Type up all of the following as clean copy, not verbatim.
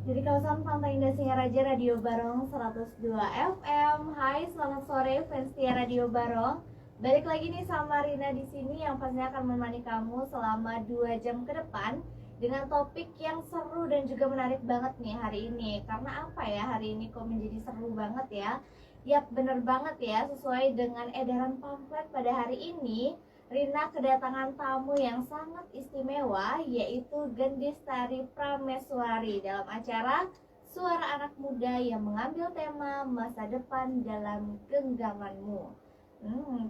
Dari kawasan Pantai Indah Singaraja, Radio Barong 102 FM. Hai, selamat sore fans setia Radio Barong. Balik lagi nih sama Rina di sini yang pastinya akan menemani kamu selama 2 jam ke depan dengan topik yang seru dan juga menarik banget nih hari ini. Karena apa ya, hari ini kok menjadi seru banget ya? Yap, bener banget ya, sesuai dengan edaran pamflet pada hari ini Rina kedatangan tamu yang sangat istimewa, yaitu Gendis Tari Prameswari dalam acara Suara Anak Muda yang mengambil tema masa depan dalam genggamanmu.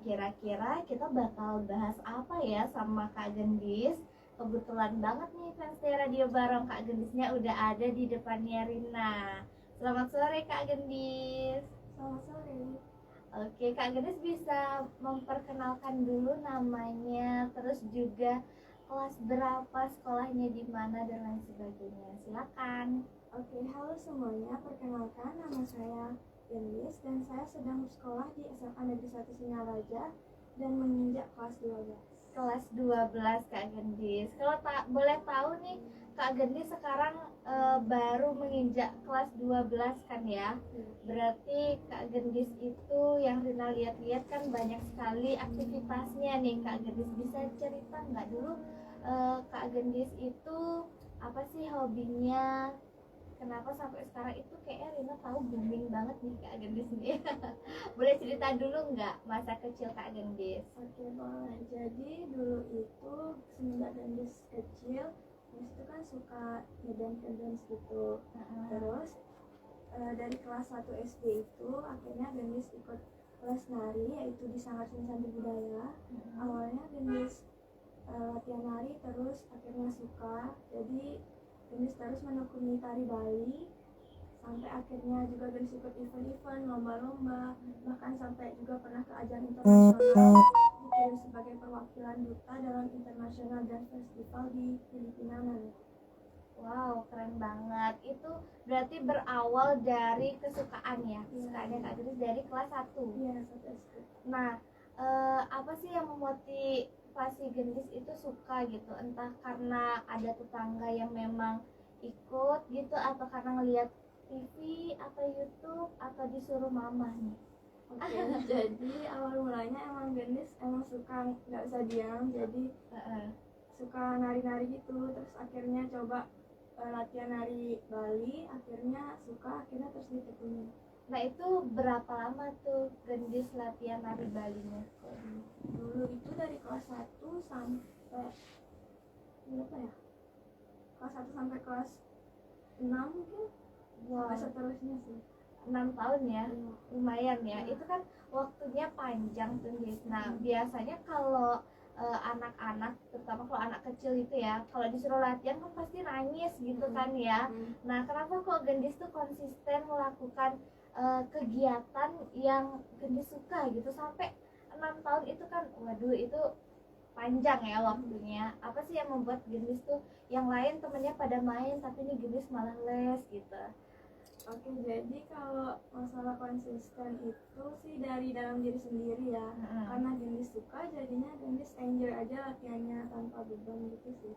Kira-kira kita bakal bahas apa ya sama Kak Gendis? Kebetulan banget nih fans Radio Bareng, Kak Gendisnya udah ada di depannya Rina. Selamat sore Kak Gendis. Selamat sore. Oke, Kak Gendis bisa memperkenalkan dulu namanya, terus juga kelas berapa, sekolahnya di mana dan lain sebagainya. Silakan. Oke, halo semuanya. Perkenalkan, nama saya Gendis dan saya sedang bersekolah di SMA Negeri 1 Singaraja dan menginjak kelas 12. Kelas 12 Kak Gendis. Kalau boleh tahu nih, Kak Gendis sekarang baru menginjak kelas 12 kan ya? Berarti Kak Gendis itu yang Rina lihat-lihat kan banyak sekali aktivitasnya nih. Kak Gendis bisa cerita nggak dulu Kak Gendis itu apa sih hobinya? Kenapa sampai sekarang itu kayaknya Rina tahu booming banget nih Kak Gendis nih. Boleh cerita dulu nggak masa kecil Kak Gendis? Oke, boleh. Jadi dulu itu semenjak Gendis kecil, Gendis itu kan suka ngedance gitu. Terus dari kelas 1 SD itu akhirnya Gendis ikut kelas nari, yaitu di Sanggar Seni Sandi Budaya. Awalnya Gendis latihan nari, terus akhirnya suka, jadi Gendis terus menekuni tari Bali sampai akhirnya juga Gendis ikut event-event, lomba-lomba, bahkan sampai juga pernah ke ajang internasional, dikirim sebagai perwakilan duta dalam International Dance Festival di Filipina. Wow, keren banget. Itu berarti berawal dari kesukaan ya? Kesukaannya Kak Gendis dari kelas 1? Iya, 1 SD. Nah, apa sih yang memotivasi Gendis itu suka gitu? Entah karena ada tetangga yang memang ikut gitu, atau karena ngelihat TV atau YouTube, atau disuruh mama nih? Oke, jadi awal mulanya emang Gendis emang suka nggak bisa diam, jadi suka nari-nari gitu. Terus akhirnya coba latihan nari Bali, akhirnya suka, akhirnya terus ditekuni. Nah, itu berapa lama tuh Gendis latihan nari Balinya? Dulu itu dari kelas 1 sampai berapa ya? Kelas 1 sampai kelas 6 mungkin. Sampai seterusnya sih. 6 tahun ya? Lumayan ya. Itu kan waktunya panjang tuh Gendis. Nah, biasanya kalau anak-anak, terutama kalau anak kecil itu ya, kalau disuruh latihan kan pasti nangis gitu kan ya. Nah, kenapa kok Gendis tuh konsisten melakukan kegiatan yang Gendis suka gitu sampai 6 tahun itu kan, waduh itu panjang ya waktunya. Apa sih yang membuat Gendis tuh, yang lain temennya pada main tapi ini Gendis malah les gitu? Oke, jadi kalau masalah konsisten itu sih dari dalam diri sendiri ya. Karena Gendis suka, jadinya Gendis enjoy aja latihannya tanpa beban gitu sih.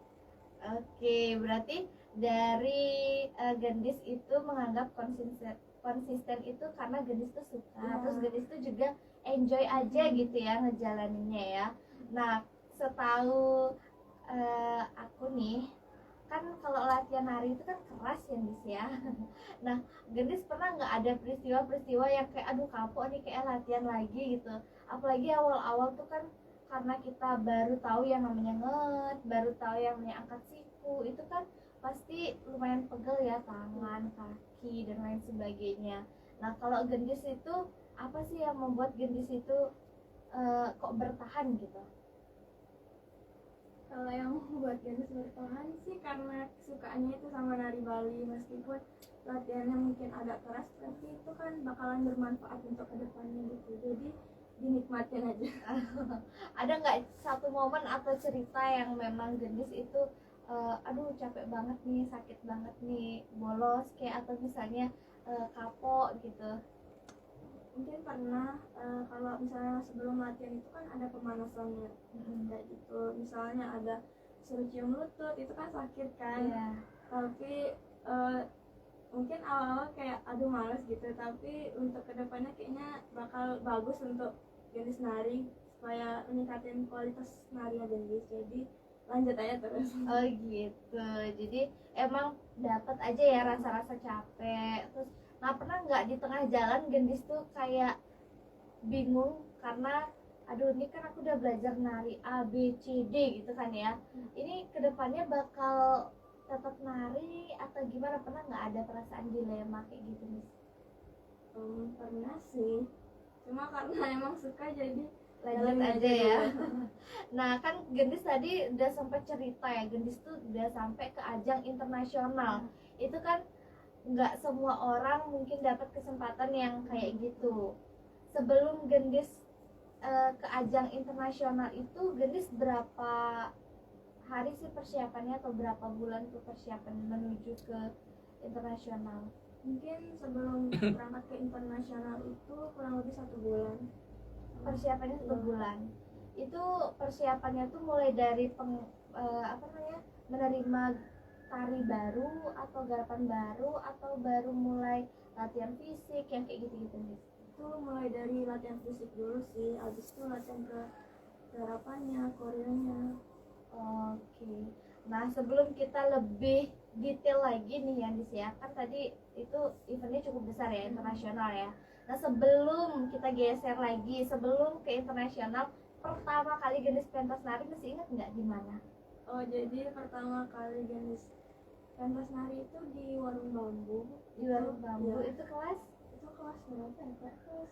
Oke, berarti dari Gendis itu menganggap konsisten itu karena Gendis tuh suka, terus Gendis tuh juga enjoy aja gitu ya ngejalaninnya ya. Nah, setahu aku nih, kan kalau latihan nari itu kan keras ya Gendis ya. Nah, Gendis pernah nggak ada peristiwa-peristiwa yang kayak aduh kapok nih kayak latihan lagi gitu? Apalagi awal-awal tuh kan karena kita baru tahu yang namanya nget, baru tahu yang namanya angkat siku, itu kan pasti lumayan pegel ya tangan, kaki dan lain sebagainya. Nah, kalau Gendis itu apa sih yang membuat Gendis itu kok bertahan gitu? Kalau yang membuat Gendis bertahan sih karena kesukaannya itu sama nari Bali, meskipun latihannya mungkin agak keras, tapi itu kan bakalan bermanfaat untuk kedepannya gitu, jadi dinikmatin aja. Ada nggak satu momen atau cerita yang memang Gendis itu aduh capek banget nih, sakit banget nih, bolos kayak, atau misalnya kapok gitu? Mungkin pernah kalau misalnya sebelum latihan itu kan ada pemanasannya, kayak gitu. Misalnya ada suruh cium lutut, itu kan sakit kan. Tapi mungkin awal-awal kayak aduh males gitu, tapi untuk kedepannya kayaknya bakal bagus untuk gendis nari supaya meningkatin kualitas narinya gendis, jadi lanjut aja terus. Oh gitu, jadi emang dapat aja ya rasa-rasa capek. Terus, nah pernah nggak di tengah jalan gendis tuh kayak bingung karena aduh ini kan aku udah belajar nari A B C D gitu kan ya, ini kedepannya bakal tetap nari atau gimana, pernah nggak ada perasaan dilema kayak gitu nih? Pernah sih, cuma karena emang suka jadi Lanjut jalanin aja ya. dulu. Nah kan Gendis tadi udah sampai cerita ya, Gendis tuh udah sampai ke ajang internasional. Itu kan nggak semua orang mungkin dapat kesempatan yang kayak gitu. Sebelum Gendis ke ajang internasional itu, Gendis berapa hari sih persiapannya atau berapa bulan tuh persiapan menuju ke internasional? Mungkin sebelum berangkat ke internasional itu kurang lebih 1 bulan. Persiapannya 1 bulan. Itu persiapannya tuh mulai dari menerima tari baru atau garapan baru atau baru mulai latihan fisik yang kayak gitu-gitu nih? Itu mulai dari latihan fisik dulu sih, abis itu latihan ke garapannya, koreonya. Oke. Nah sebelum kita lebih detail lagi nih yang disiapkan tadi, itu eventnya cukup besar ya, internasional ya. Nah sebelum kita geser lagi, sebelum ke internasional, pertama kali Gendis pentas nari masih ingat nggak di mana? Oh, jadi pertama kali jenis pentas nari itu di Warung Bambu. Di Warung Bambu. Ya, Itu kelas? itu kelas berapa ya, Kak? Kelas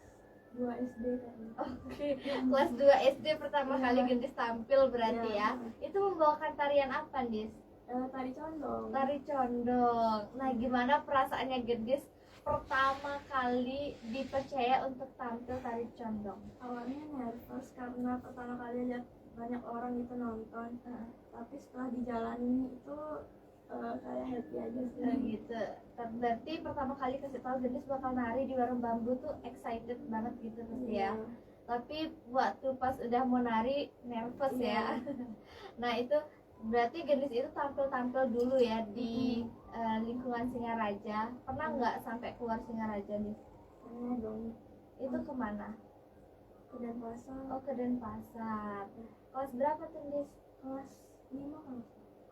2 SD kayaknya. Oke. Kelas 2 SD pertama kali Gendis tampil berarti ya. Itu membawakan tarian apa, Dis? Tari condong. Tari condong. Nah gimana perasaannya Gendis pertama kali dipercaya untuk tampil tari condong? Awalnya nervous karena pertama kali lihat banyak orang gitu nonton. Tapi setelah dijalanin itu kayak happy aja sih. Nah gitu. Berarti pertama kali kasih tahu Gendis bakal nari di Warung Bambu tuh excited banget gitu pasti ya. Tapi waktu pas udah mau nari nervous ya. Nah itu berarti Gendis itu tampil dulu ya di lingkungan Singaraja. Pernah nggak sampai keluar Singaraja nih? Pernah dong. Itu kemana? Ke Denpasar. Oh ke Denpasar. Kelas berapa tuh Gendis? Kelas 5 kan?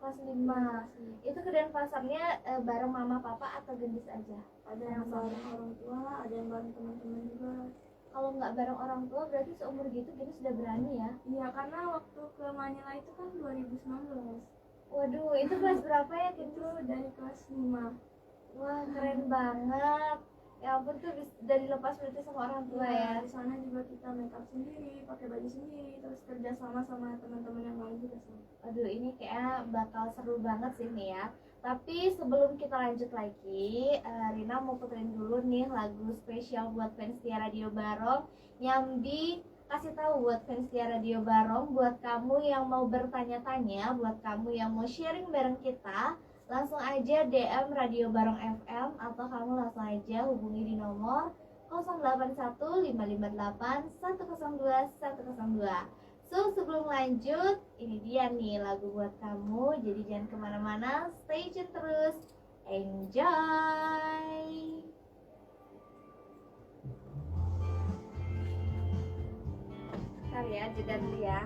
Kelas 5. Itu ke Denpasarnya bareng mama papa atau Gendis aja? Ada yang bareng orang tua, ada yang bareng teman-teman juga. Kalau nggak bareng orang tua berarti seumur gitu Gendis sudah berani ya? Iya, karena waktu ke Manila itu kan 2019. Waduh, itu kelas berapa ya Gendis? Itu dari kelas 5. Wah keren banget. Ya ampun tuh dari lepas berarti sama orang tua ya. Di sana juga kita make up sendiri, pakai baju sendiri, terus kerja sama sama teman-teman yang lain juga sama. Aduh ini kayaknya bakal seru banget sih nih ya. Tapi sebelum kita lanjut lagi, Rina mau puterin dulu nih lagu spesial buat fans Tia Radio Barong yang dikasih tahu buat fans Tia Radio Barong, buat kamu yang mau bertanya-tanya, buat kamu yang mau sharing bareng kita, langsung aja DM Radio Barong FM atau kamu langsung aja hubungi di nomor 081558102102. So sebelum lanjut, ini dia nih lagu buat kamu. Jadi jangan kemana-mana, stay tune terus, enjoy. Ntar ya, jeda dulu ya.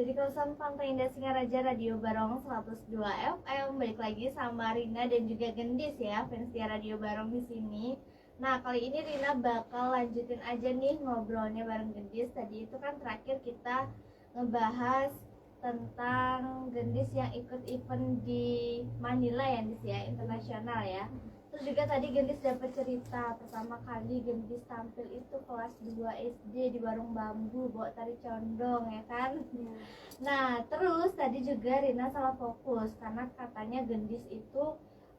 Dari kawasan Pantai Indah Singaraja, Radio Barong 102 FM. Balik lagi sama Rina dan juga Gendis ya, fans setia Radio Barong di sini. Nah, kali ini Rina bakal lanjutin aja nih ngobrolnya bareng Gendis. Tadi itu kan terakhir kita ngebahas tentang Gendis yang ikut event di Manila ya, Gendis ya, internasional ya. Terus juga tadi Gendis dapat cerita pertama kali Gendis tampil itu kelas 2 SD di Warung Bambu bawa tari condong ya kan. Nah terus tadi juga Rina salah fokus karena katanya Gendis itu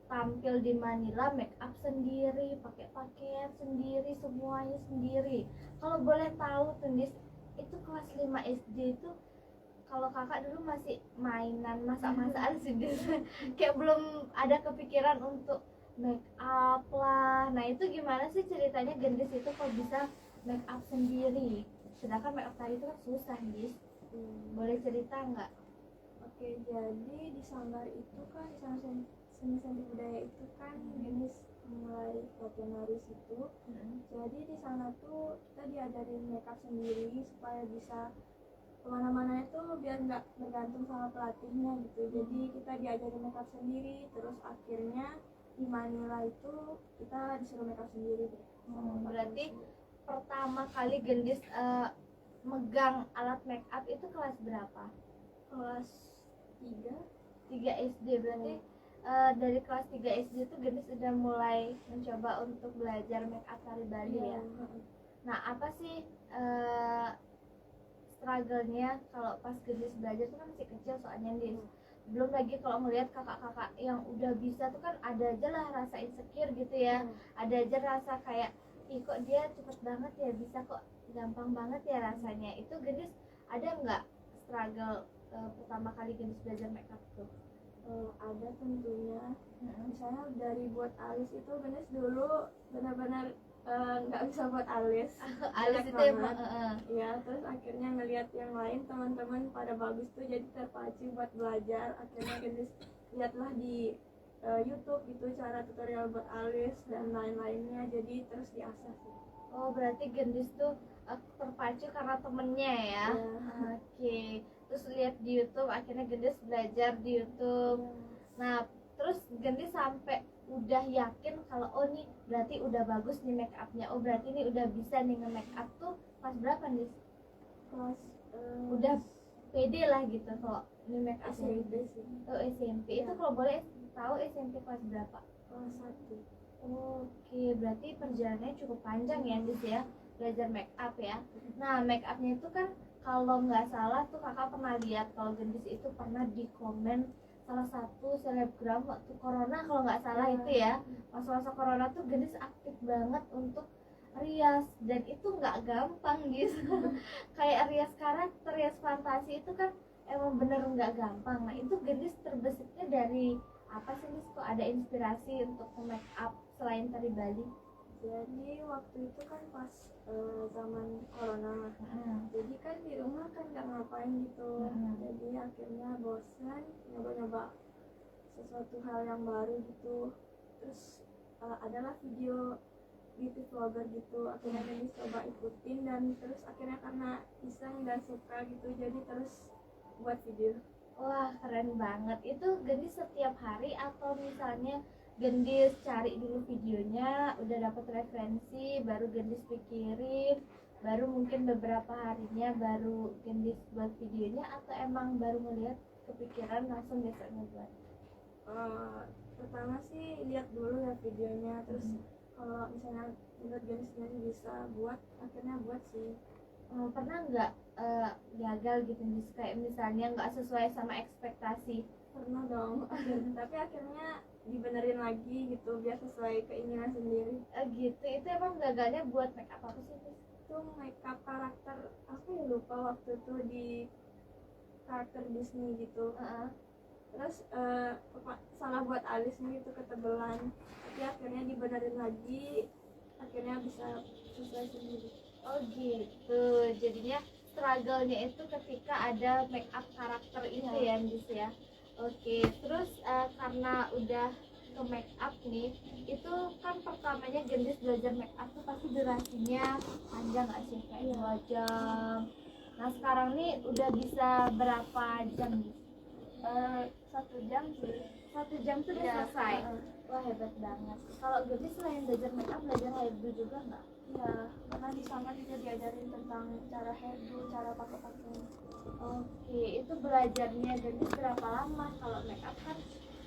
tampil di Manila make up sendiri, pakai pakaian sendiri, semuanya sendiri. Kalau boleh tahu Gendis itu kelas 5 SD itu, kalau kakak dulu masih mainan masak-masakan sendiri kayak belum ada kepikiran untuk make up lah. Nah itu gimana sih ceritanya Gendis itu kok bisa make up sendiri, sedangkan make up tadi itu kan susah Gendis. Boleh cerita nggak? Oke, jadi di Sanggar itu kan seni budaya itu kan Gendis mulai latihan nari situ. Jadi di sana tuh kita diajarin make up sendiri supaya bisa kemana-mana itu biar nggak bergantung sama pelatihnya gitu. Jadi kita diajarin make up sendiri, terus akhirnya di Manila itu kita disuruh make up sendiri deh. Berarti pertama kali Gendis megang alat make up itu kelas berapa? Kelas 3 SD berarti. Dari kelas 3 SD itu Gendis udah mulai mencoba untuk belajar make up tari Bali ya. Nah apa sih struggle-nya kalau pas Gendis belajar itu kan masih kecil soalnya Gendis. Belum lagi kalau ngelihat kakak-kakak yang udah bisa tuh kan ada aja lah rasa insecure gitu ya. Ada aja rasa kayak ih kok dia cepet banget ya, bisa kok gampang banget ya rasanya. Itu Gendis ada nggak struggle pertama kali Gendis belajar makeup tuh? Ada tentunya. Misalnya dari buat alis itu Gendis dulu benar-benar nggak bisa buat alis. Alis itu emang ya, terus akhirnya ngelihat yang lain teman-teman pada bagus tuh jadi terpacu buat belajar. Akhirnya Gendis lihatlah di YouTube gitu cara tutorial buat alis dan lain-lainnya, jadi terus diasah sih. Oh berarti Gendis tuh terpacu karena temennya ya. Oke. Terus lihat di YouTube, akhirnya Gendis belajar di YouTube. Nah terus Gendis sampai udah yakin kalau oh nih berarti udah bagus nih make upnya, oh berarti ini udah bisa nih nge-make up tuh pas berapa nih? Kelas udah pede lah gitu kalau ini make up SMP sih. Oh SMP ya. Itu kalau boleh tahu SMP kelas berapa? Kelas 1. Oke, berarti perjalanannya cukup panjang ya Gendis ya belajar make up ya. Nah make upnya itu kan kalau nggak salah tuh kakak pernah lihat kalau Gendis itu pernah di komen salah satu selebgram waktu corona kalau nggak salah itu ya. Masa-masa corona tuh Gendis aktif banget untuk rias dan itu nggak gampang gitu. Kayak rias karakter, rias fantasi itu kan emang bener nggak gampang. Nah itu Gendis terbesarnya dari apa sih Gendis, kok ada inspirasi untuk make up selain tari Bali? Jadi waktu itu kan pas zaman corona, jadi kan di rumah kan nggak ngapain gitu. Jadi akhirnya bosan nyoba-nyoba sesuatu hal yang baru gitu. Terus adalah video beauty vlogger gitu, akhirnya Gendis coba ikutin dan terus akhirnya karena iseng dan suka gitu jadi terus buat video. Wah keren banget. Itu Gendis setiap hari atau misalnya Gendis cari dulu videonya, udah dapat referensi, baru Gendis pikirin, baru mungkin beberapa harinya baru Gendis buat videonya, atau emang baru ngeliat kepikiran langsung besoknya buat? Pertama sih lihat dulu ya videonya, terus kalau misalnya menurut Gendis sendiri bisa buat, akhirnya buat sih. Pernah nggak gagal gitu Gendis, kayak misalnya nggak sesuai sama ekspektasi? Pernah dong. Tapi akhirnya dibenerin lagi gitu biar sesuai keinginan sendiri. Gitu. Itu emang gagalnya buat make up apa sih Gendis? Itu make up karakter, aku ya lupa waktu itu di karakter Disney gitu. Terus salah buat alisnya gitu, ketebelan, tapi akhirnya dibenerin lagi, akhirnya bisa sesuai sendiri. Oh gitu, jadinya struggle-nya itu ketika ada make up karakter itu ya Gendis ya. Oke, terus karena udah ke make up nih, itu kan pertamanya Gendis belajar make up tuh pasti durasinya panjang nggak sih, kayak 2 jam Nah sekarang nih udah bisa berapa jam nih? 1 jam sih. 1 jam tuh udah Iya, selesai. heeh. Wah hebat banget. Kalau Gendis selain belajar make up, belajar hairdo juga nggak? Iya, karena di sana juga diajarin tentang cara hairdo, cara pakai pakaian. Oke, itu belajarnya Gendis berapa lama? Kalau make up kan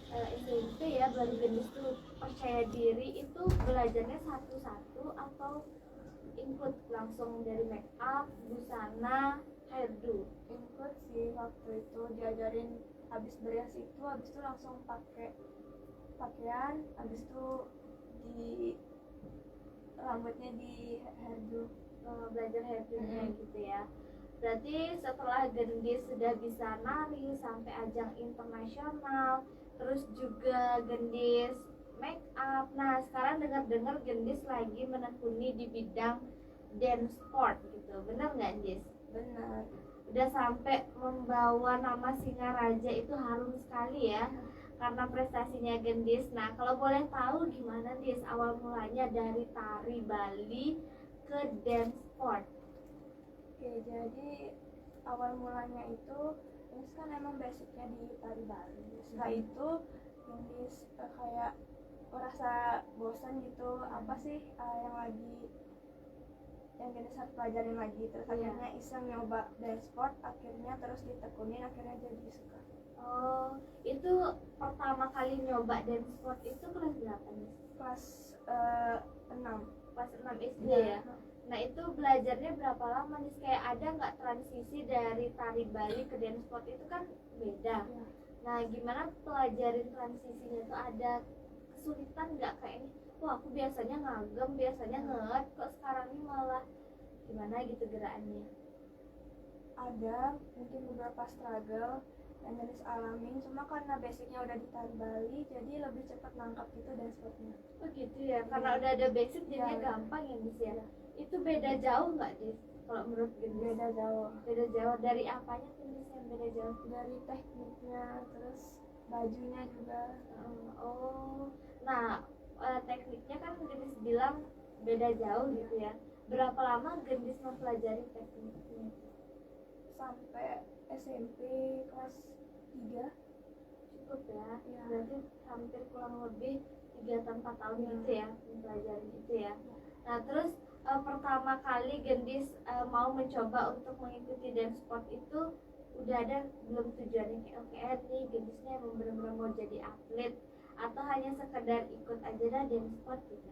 SMP ya, baru Gendis tuh percaya diri. Itu belajarnya satu-satu atau ikut langsung dari make up, busana, hairdo? Ikut sih, waktu itu diajarin habis beres itu, habis itu langsung pakai pakaian, habis itu di rambutnya di hairdo. Belajar hairdo-nya gitu ya. Berarti setelah Gendis sudah bisa nari sampai ajang internasional, terus juga Gendis make up. Nah, sekarang dengar-dengar Gendis lagi menekuni di bidang dance sport gitu. Benar nggak, Gendis? Benar. Udah sampai membawa nama Singaraja, itu harum sekali ya. Karena prestasinya Gendis. Nah, kalau boleh tahu gimana Dis awal mulanya dari tari Bali ke dance sport? Oke, jadi awal mulanya itu Gendis kan emang basicnya di tari Bali. Setelah itu Gendis kayak merasa bosan gitu, apa sih yang Gendis harus pelajarin lagi, terus akhirnya iseng nyoba dance sport, akhirnya terus ditekunin, akhirnya jadi suka. Oh, itu pertama kali nyoba dance sport itu kelas berapa nih? Kelas 6. Kelas 6 SD ya? Nah itu belajarnya berapa lama nih? Kayak ada nggak transisi dari tari Bali ke dance sport itu kan beda. Ya. Nah gimana pelajarin transisinya tuh, ada kesulitan nggak kayaknya? Wah aku biasanya ngagem, biasanya ngeet, kok sekarang ini malah gimana gitu gerakannya? Ada mungkin beberapa struggle yang Gendis alamin, cuma karena basicnya udah di tari Bali jadi lebih cepat nangkap gitu dance sportnya. Oh gitu ya, karena udah ada basic jadinya Ya. gampang ya Dis ya. Itu beda jauh nggak Dis? Kalau menurut Gendis? Beda jauh. Beda jauh dari apanya tuh Dis yang beda jauh? Dari tekniknya, terus bajunya juga. Oh, nah tekniknya kan Gendis bilang beda jauh gitu ya. Berapa lama Gendis mempelajari tekniknya? Sampai SMP kelas 3. Cukup ya, Ya. berarti hampir kurang lebih 3 atau 4 tahun Ya. gitu ya mempelajari itu ya. Nah terus pertama kali Gendis mau mencoba untuk mengikuti dance sport itu udah ada belum tujuannya, kayak oke nih Gendisnya emang benar-benar mau jadi atlet atau hanya sekedar ikut aja dah dance sport gitu?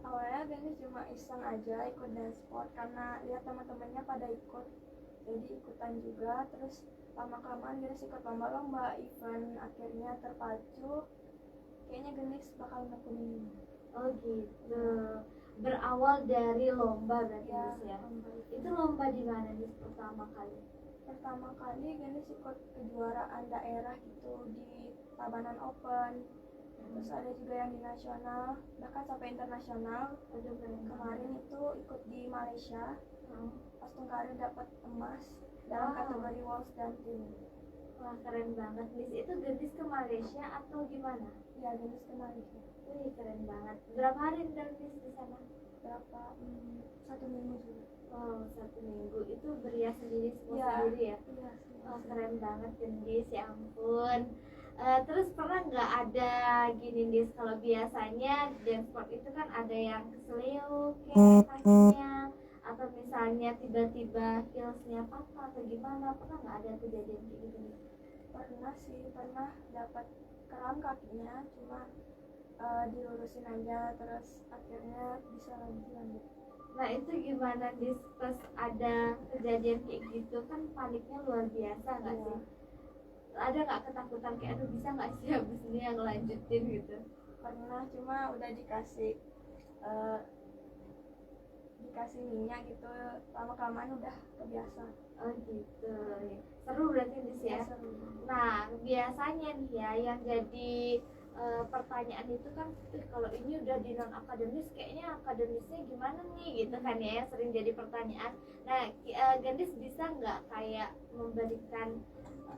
Awalnya Gendis cuma iseng aja ikut dance sport karena lihat teman-temannya pada ikut, jadi ikutan juga. Terus lama-kelamaan Gendis ikut lomba-lomba, event, akhirnya terpacu, kayaknya Gendis bakal nekunin. Oh gitu, berawal dari lomba berarti Ya, Gendis ya. lomba Itu lomba di mana nih pertama kali? pertama kali Gendis ikut kejuaraan daerah gitu di Tabanan Open, terus ada juga yang di nasional, bahkan sampai internasional. Aduh keren Kemarin itu ikut di Malaysia, banget. pas Tungkari dapat emas dalam Wow. kategori waltz dan tim. Wah keren banget Nis. Itu Gendis ke Malaysia atau gimana? Ya, Gendis ke Malaysia. Wih keren banget. Berapa hari Gendis di sana? Berapa? 1 minggu juga. Wow 1 minggu. Itu berias sendiri semua Ya. sendiri ya? Iya. Wah keren banget Gendis, ya ampun. Terus pernah nggak ada gini Nis, kalau biasanya dance sport itu kan ada yang keseleo kayak kakinya, atau misalnya tiba-tiba heelsnya patah atau gimana, pernah nggak ada kejadian kayak gitu Nis? Pernah sih, pernah dapat kram kakinya, cuma dilurusin aja, terus akhirnya bisa lagi lanjut. Nah itu gimana Dis, pas ada kejadian kayak gitu kan paniknya luar biasa nggak Iya. sih? Ada nggak ketakutan kayak aduh bisa nggak sih habis ini yang lanjutin gitu? Pernah, cuma udah dikasih minyak gitu, lama-kelamaan udah kebiasa. Oh gitu, seru berarti Dis ya. Seru. Nah biasanya nih ya yang jadi pertanyaan itu kan, kalau ini udah di non akademis kayaknya akademisnya gimana nih gitu kan ya, yang sering jadi pertanyaan. Nah Gendis bisa nggak kayak memberikan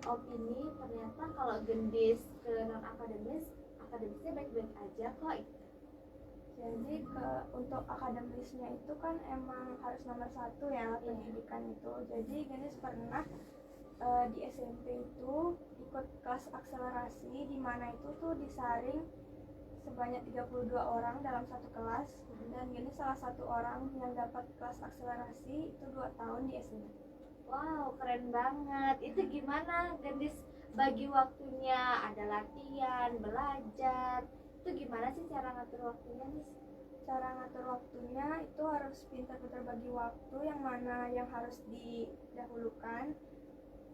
opini, ternyata kalau Gendis ke non akademis, akademisnya baik-baik aja kok gitu. Jadi untuk akademisnya itu kan emang harus nomor 1 ya pendidikan itu. Jadi Gendis pernah di SMP itu ikut kelas akselerasi, di mana itu tuh disaring sebanyak 32 orang dalam satu kelas, dan Gendis salah satu orang yang dapat kelas akselerasi itu 2 tahun di SMP. Wow, keren banget. Itu gimana Gendis bagi waktunya? Ada latihan, belajar. Itu gimana sih cara ngatur waktunya, Nis? Cara ngatur waktunya itu harus pintar-pintar bagi waktu, yang mana yang harus didahulukan.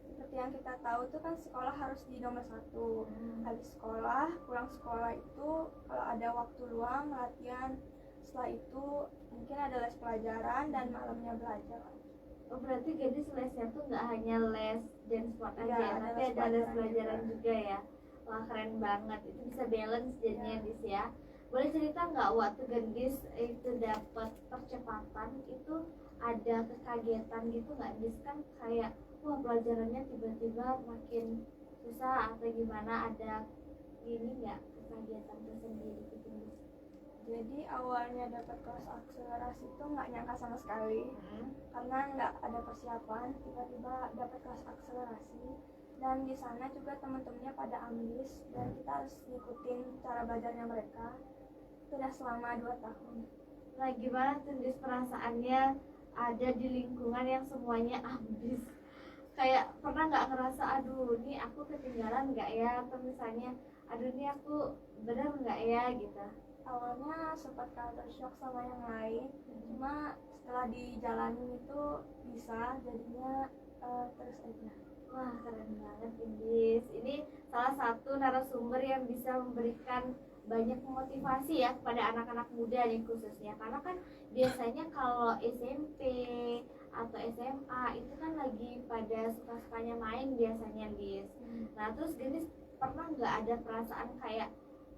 Seperti yang kita tahu tuh kan sekolah harus di nomor 1. Habis sekolah, pulang sekolah itu kalau ada waktu luang latihan. Setelah itu mungkin ada les pelajaran dan malamnya belajar. Oh, berarti Gendis lesnya tuh nggak hanya les dance sport aja, Ya, tapi ada les pelajaran juga ya. Wah, keren banget. Itu bisa balance jadinya, Dis ya. Boleh cerita nggak waktu Gendis itu dapat percepatan itu ada kekagetan gitu nggak, Dis? Kan kayak wah pelajarannya tiba-tiba makin susah atau gimana, ada ini nggak kekagetan tersendiri gitu, Dis? Jadi awalnya dapat kelas akselerasi itu nggak nyangka sama sekali, karena nggak ada persiapan. Tiba-tiba dapat kelas akselerasi, dan di sana juga teman-temannya pada ambis, dan kita harus ngikutin cara belajarnya mereka. Sudah selama 2 tahun. Nah, gimana tuh Dis perasaannya ada di lingkungan yang semuanya ambis? Kayak pernah nggak ngerasa aduh ini aku ketinggalan nggak ya, atau misalnya aduh ini aku benar nggak ya gitu? Awalnya sempat culture shock sama yang lain, cuma setelah dijalanin itu bisa, jadinya terus aja. Wah, keren banget Indis. Ini salah satu narasumber yang bisa memberikan banyak motivasi ya kepada anak-anak muda nih khususnya, karena kan biasanya kalau SMP atau SMA itu kan lagi pada suka-sukanya main biasanya, Dis. Nah, terus Gendis pernah nggak ada perasaan kayak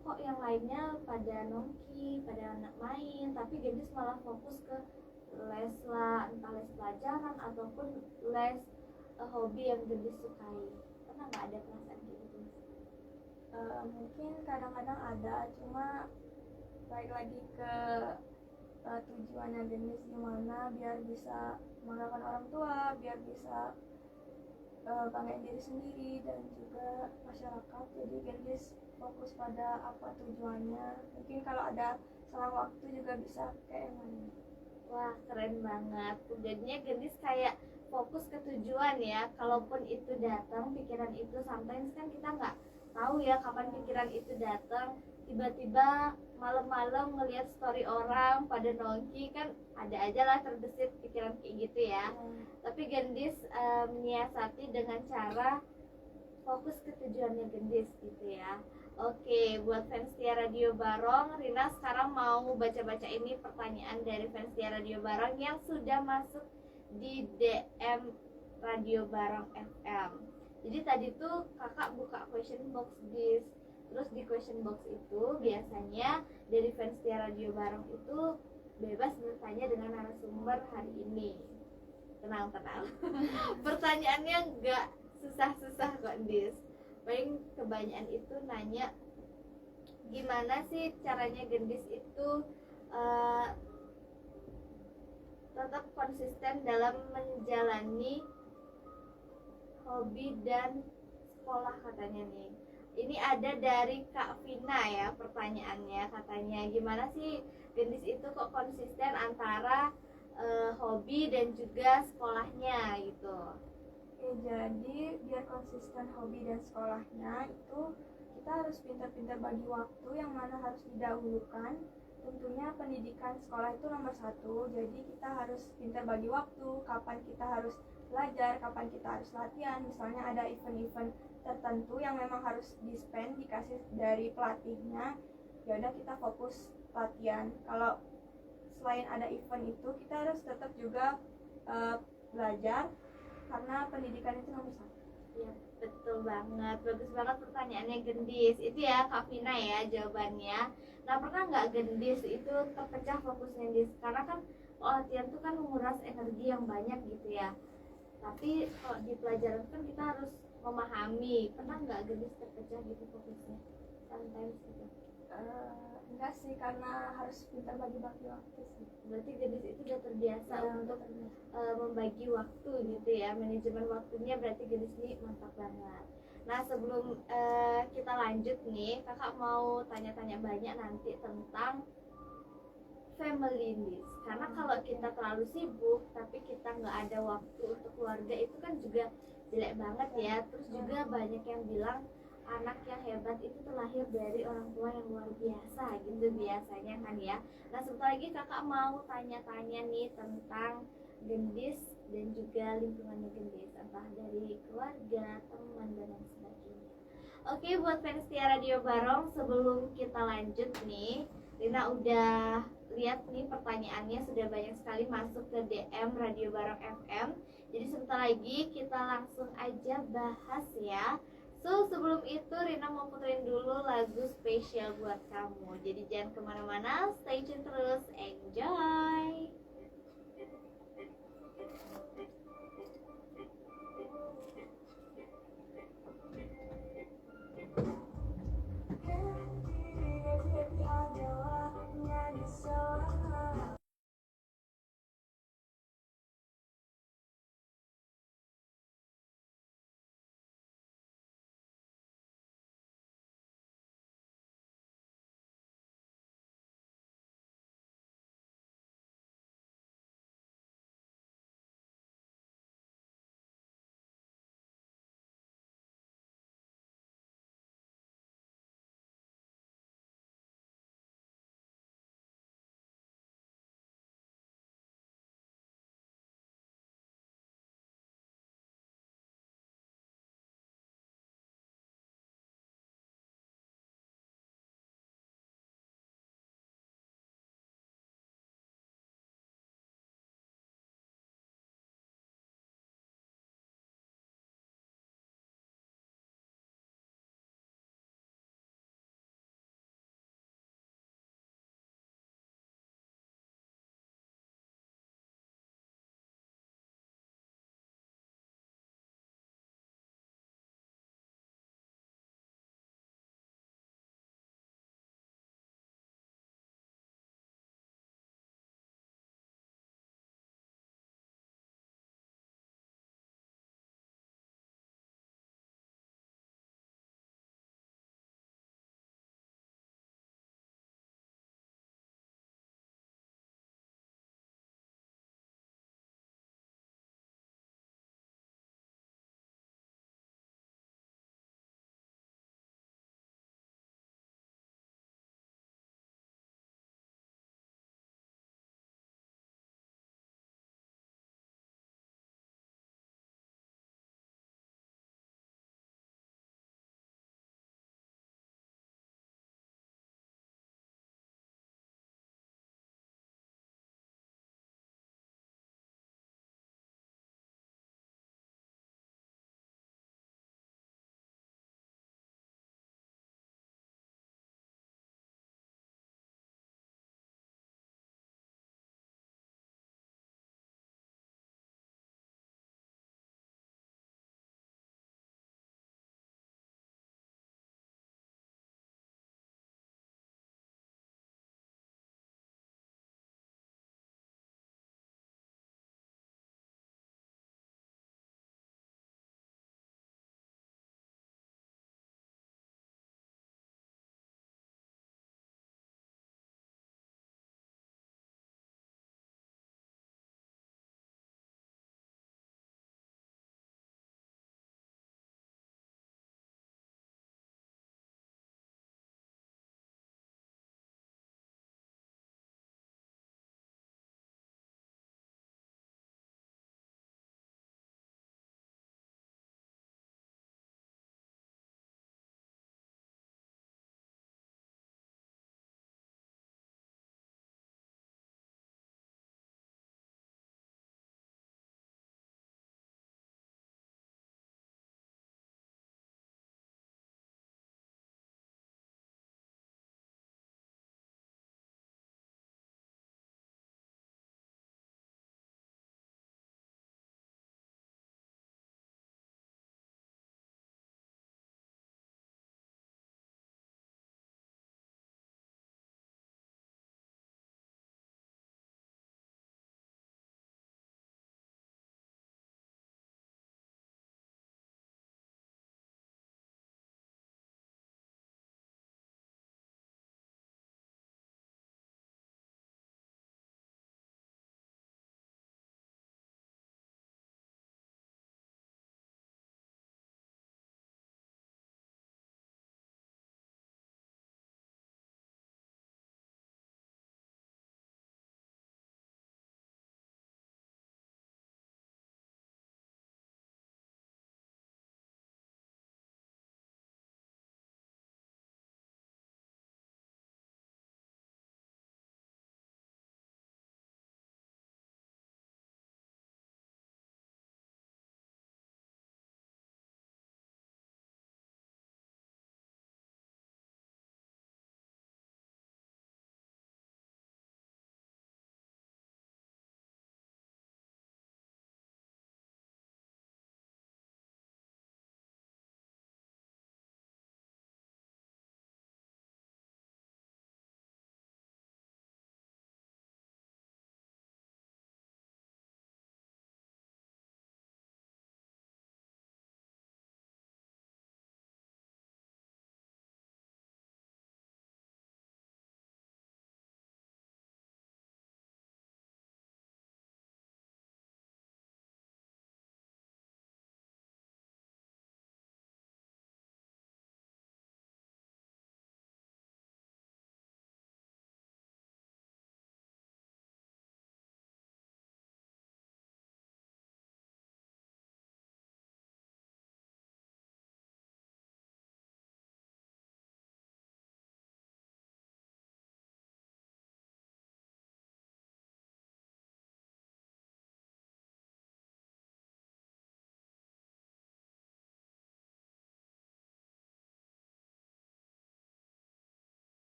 kok yang lainnya pada nongki, pada anak main, tapi Gendis malah fokus ke les lah, entah les pelajaran ataupun les hobi yang Gendis sukai. Pernah nggak ada perasaan gitu? Mungkin kadang-kadang ada, cuma balik lagi ke tujuannya Gendis gimana biar bisa mengandalkan orang tua, biar bisa banggain diri sendiri dan juga masyarakat. Jadi Gendis fokus pada apa tujuannya. Mungkin kalau ada salah waktu juga bisa kayak yang lain. Wah, keren banget. Jadinya Gendis kayak fokus ke tujuan ya. Kalaupun itu datang pikiran itu, sometimes kan kita nggak tahu ya kapan pikiran itu datang. Tiba-tiba malam-malam ngelihat story orang pada nongki, kan ada aja lah terbesit pikiran kayak gitu ya. Tapi Gendis menyiasati dengan cara fokus ke tujuannya Gendis gitu ya. Oke, buat fans Tia Radio Barong, Rina sekarang mau baca-baca ini pertanyaan dari fans Tia Radio Barong yang sudah masuk di DM Radio Barong FM. Jadi tadi tuh kakak buka question box, Dis. Terus di question box itu biasanya dari fans Tia Radio Barong itu bebas bertanya dengan narasumber hari ini. Tenang-tenang. Pertanyaannya nggak susah-susah kok, Dis. Paling kebanyakan itu nanya gimana sih caranya Gendis itu tetap konsisten dalam menjalani hobi dan sekolah katanya nih. Ini ada dari Kak Vina ya pertanyaannya, katanya gimana sih Gendis itu kok konsisten antara hobi dan juga sekolahnya gitu. Oke, jadi biar konsisten hobi dan sekolahnya itu kita harus pintar-pintar bagi waktu, yang mana harus didahulukan. Tentunya pendidikan sekolah itu nomor 1, jadi kita harus pintar bagi waktu, kapan kita harus belajar, kapan kita harus latihan. Misalnya ada event-event tertentu yang memang harus di-spend, dikasih dari pelatihnya, ya udah kita fokus latihan. Kalau selain ada event itu, kita harus tetap juga belajar, karena pendidikan itu nomor 1. Ya, betul banget. Bagus banget pertanyaannya Gendis. Itu ya Kak Vina ya jawabannya. Nah, pernah nggak Gendis itu terpecah fokusnya, Gendis? Karena kan latihan tuh kan menguras energi yang banyak gitu ya. Tapi kalau di pelajaran kan kita harus memahami. Pernah nggak Gendis terpecah gitu fokusnya? Sometimes gitu. Enggak sih, karena harus pintar bagi-bagi waktu sih. Berarti gadis itu udah terbiasa Ya, untuk terbiasa. membagi waktu gitu ya, manajemen waktunya berarti gadis ini mantap banget. Nah sebelum kita lanjut nih, kakak mau tanya-tanya banyak nanti tentang family list. Karena kalau kita terlalu sibuk tapi kita nggak ada waktu untuk keluarga itu kan juga jelek banget ya. Terus juga banyak yang bilang anak yang hebat itu terlahir dari orang tua yang luar biasa gitu biasanya kan ya. Nah sebentar lagi kakak mau tanya-tanya nih tentang gendis dan juga lingkungannya gendis, entah dari keluarga, teman dan lain sebagainya. Oke, buat fans Tia Radio Barong, sebelum kita lanjut nih, Rina udah lihat nih pertanyaannya sudah banyak sekali masuk ke DM Radio Barong FM. Jadi sebentar lagi kita langsung aja bahas ya. So sebelum itu Rina mau puterin dulu lagu spesial buat kamu. Jadi jangan kemana-mana, stay tune terus, enjoy.